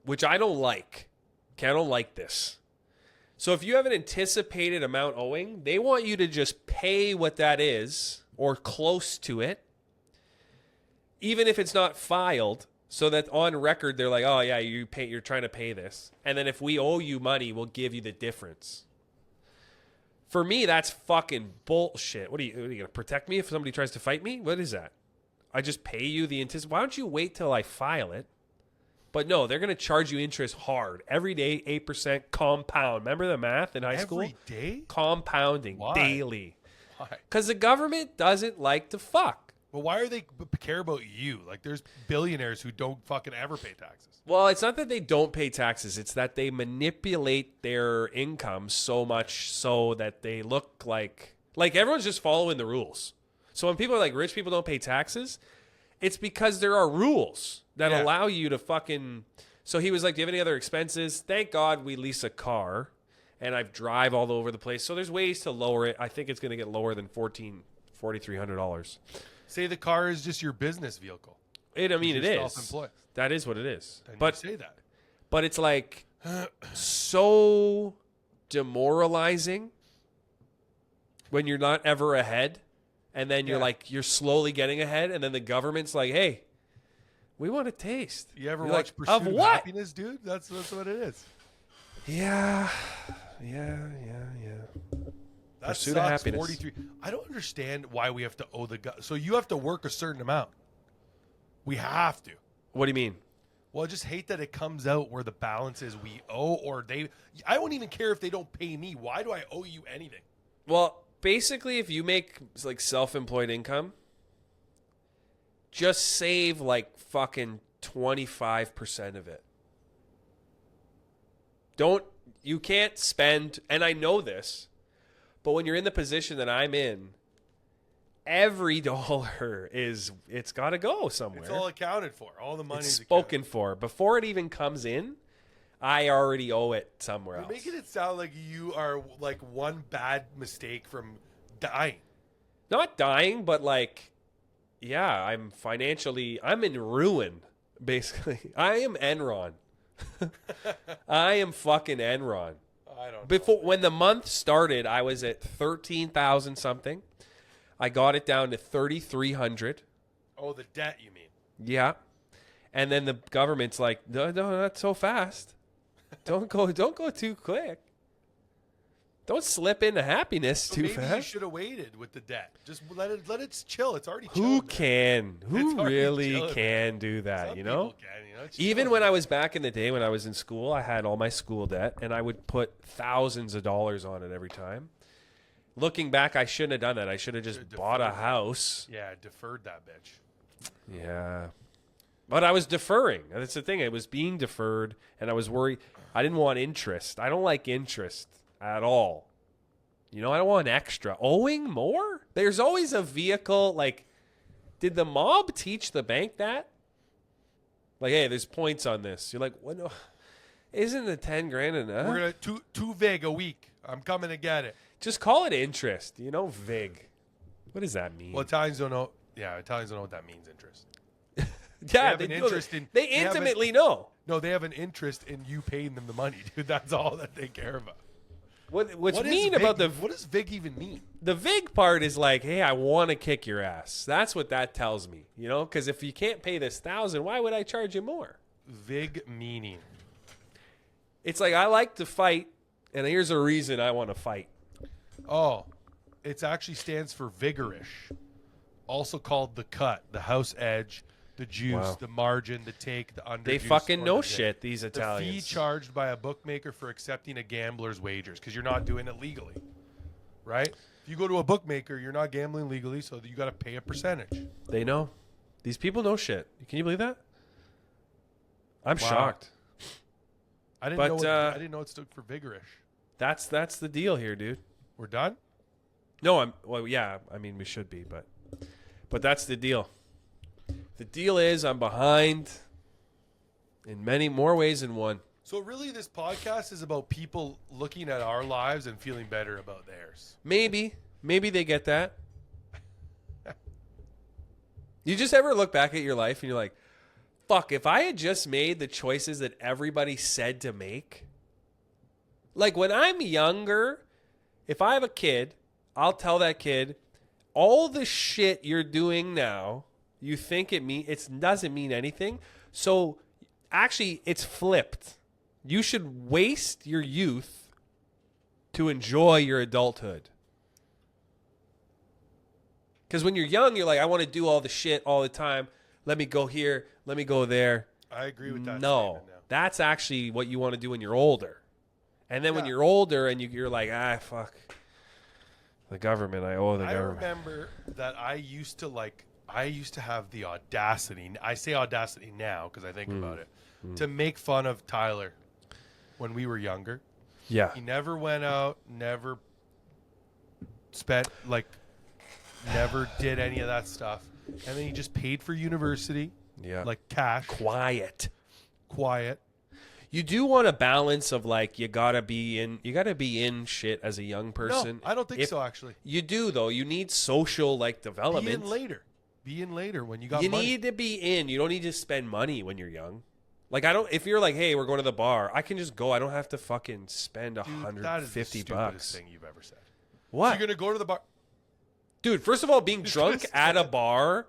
which I don't like. Okay, I don't like this. So if you have an anticipated amount owing, they want you to just pay what that is or close to it, even if it's not filed, so that on record they're like, oh yeah, you're trying to pay this. And then if we owe you money, we'll give you the difference. For me, that's fucking bullshit. What are you going to protect me if somebody tries to fight me? What is that? I just pay you the anticipation. Why don't you wait till I file it? But no, they're going to charge you interest hard. Every day, 8% compound. Remember the math in high school? Every day? Compounding Why? daily. Why? Because the government doesn't like to fuck. Well, why are they care about you? Like, there's billionaires who don't fucking ever pay taxes. Well, it's not that they don't pay taxes. It's that they manipulate their income so much so that they look like everyone's just following the rules. So when people are like, rich people don't pay taxes, it's because there are rules that Yeah. allow you to fucking... So he was like, do you have any other expenses? Thank God we lease a car, and I drive all over the place. So there's ways to lower it. I think it's going to get lower than $4,300. Say the car is just your business vehicle. It You're is. self-employed. That is what it is. Then But you say that. But it's like so demoralizing when you're not ever ahead, and then you're Yeah. like, you're slowly getting ahead, and then the government's like, hey, We want a taste. You ever You're watch like, Pursuit of of what? Happiness, dude? That's what it is. Yeah. That Pursuit of sucks, Happiness. 43. I don't understand why we have to owe the guy. So you have to work a certain amount. We have to. What do you mean? Well, I just hate that it comes out where the balance is we owe or they. I won't even care if they don't pay me. Why do I owe you anything? Well, basically, if you make like self-employed income, just save like fucking 25% of it. You can't spend, and I know this, but when you're in the position that I'm in, every dollar it's got to go somewhere. It's all accounted for. All the money It's is spoken for. Before it even comes in, I already owe it somewhere You're else. making it sound like you are like one bad mistake from dying. Not dying, but like, yeah, I'm in ruin, basically. I am Enron. I am fucking Enron. I don't Before, know. when the month started, I was at 13,000 something. I got it down to 3,300. Oh, the debt, you mean? Yeah. And then the government's like, no, not so fast. Don't go too quick. Don't slip into happiness So too maybe you fast. should have waited with the debt. Just let it chill. It's already Who chilling. can? It's Who already really chilling. can do that, Some you know? people can, you know? It's Even chilling. when I was back in the day when I was in school, I had all my school debt and I would put thousands of dollars on it every time. Looking back, I shouldn't have done that. I should have just Should've bought a deferred. house. Yeah, I deferred that bitch. Yeah. But I was deferring. That's the thing. It was being deferred and I was worried. I didn't want interest. I don't like interest at all. You know, I don't want extra. Owing more? There's always a vehicle. Like, did the mob teach the bank that? Like, hey, there's points on this. You're like, what? No, isn't the 10 grand enough? We're gonna two vig a week. I'm coming to get it. Just call it interest. You know, VIG. What does that mean? Well, Italians don't know. Yeah, Italians don't know what that means. Interest. yeah, have an interest in- They they have an- intimately know. No, they have an interest in you paying them the money, dude. That's all that they care about. What's What is mean vig? about What does vig even mean? the VIG part is like, hey, I want to kick your ass. That's what that tells me, you know? Because if you can't pay this 1,000, why would I charge you more? Vig meaning. It's like I like to fight, and here's a reason I want to fight. Oh, it actually stands for vigorish, also called the cut, the house edge, the juice, Wow. the margin, the take, the underjuice. They fucking or know the shit, these The fee Italians. charged by a bookmaker for accepting a gambler's wagers because you're not doing it legally, right? If you go to a bookmaker, you're not gambling legally, so you got to pay a percentage. They know. These people know shit. Can you believe that? I'm Wow. shocked. I didn't But, know. I didn't know it stood for vigorish. That's the deal here, dude. We're done. No, yeah, I mean we should be, but that's the deal. The deal is I'm behind in many more ways than one. So really, this podcast is about people looking at our lives and feeling better about theirs. Maybe they get that. You just ever look back at your life and you're like, fuck, if I had just made the choices that everybody said to make. Like when I'm younger, if I have a kid, I'll tell that kid, all the shit you're doing now, you think it doesn't mean anything. So actually it's flipped. You should waste your youth to enjoy your adulthood. Because when you're young, you're like, I want to do all the shit all the time. Let me go here. Let me go there. I agree with that. No, statement now. that's actually what you want to do when you're older. And then when Yeah. you're older and you're like, fuck the government. I owe the I government. remember that I used to have the audacity. I say audacity now because I think about it. To make fun of Tyler when we were younger. Yeah. He never went out, never spent never did any of that stuff. And then he just paid for university, Yeah. like cash, quiet. quiet. You do want a balance of like you gotta be in shit as a young person. No, I don't think If- so. Actually, You do though. You need social like be development. in later. Be in later when you got You money. need to be in. You don't need to spend money when you're young. Like I don't. If you're like, hey, we're going to the bar, I can just go. I don't have to fucking spend Dude, that is the $150. stupidest thing you've ever said. What? So you're gonna go to the bar. Dude, first of all, being Just drunk gonna at a stand- bar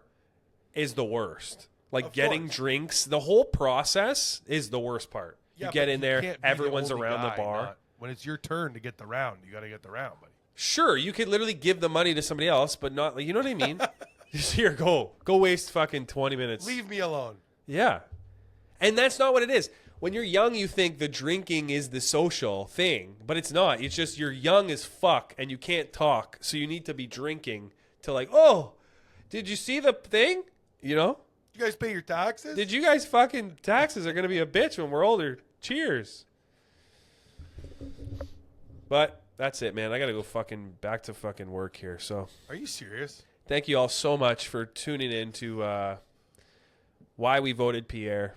is the worst. Like Of getting course. drinks. The whole process is the worst part. Yeah, you get but in there, can't be the everyone's only around the guy, bar. not- when it's your turn to get the round, you got to get the round, buddy. Sure, you could literally give the money to somebody else, but not, you know what I mean? Just here, go waste fucking 20 minutes. Leave me alone. Yeah. And that's not what it is. When you're young, you think the drinking is the social thing, but it's not. It's just you're young as fuck and you can't talk, so you need to be drinking to like, oh, did you see the thing? You know? You guys pay your taxes? Did you guys fucking taxes are going to be a bitch when we're older. Cheers. But that's it, man. I got to go back to fucking work here. So Are you serious? thank you all so much for tuning in to why we voted Pierre.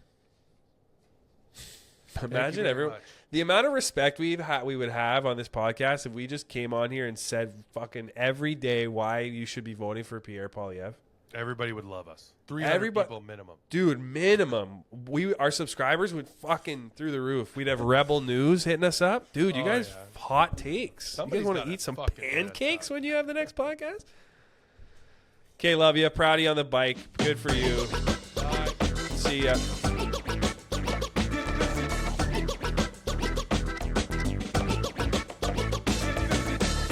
Imagine very everyone, much. the amount of respect we would have on this podcast if we just came on here and said fucking every day why you should be voting for Pierre Poilievre. Everybody would love us. 300 people minimum. Dude, minimum. Our subscribers would fucking through the roof. We'd have Rebel News hitting us up. Dude, you Oh, guys yeah. hot takes. Somebody's you guys want gotta to eat some fucking let us pancakes up. when you have the next podcast? Okay, love you. Proud of you on the bike. Good for you. Bye. See ya.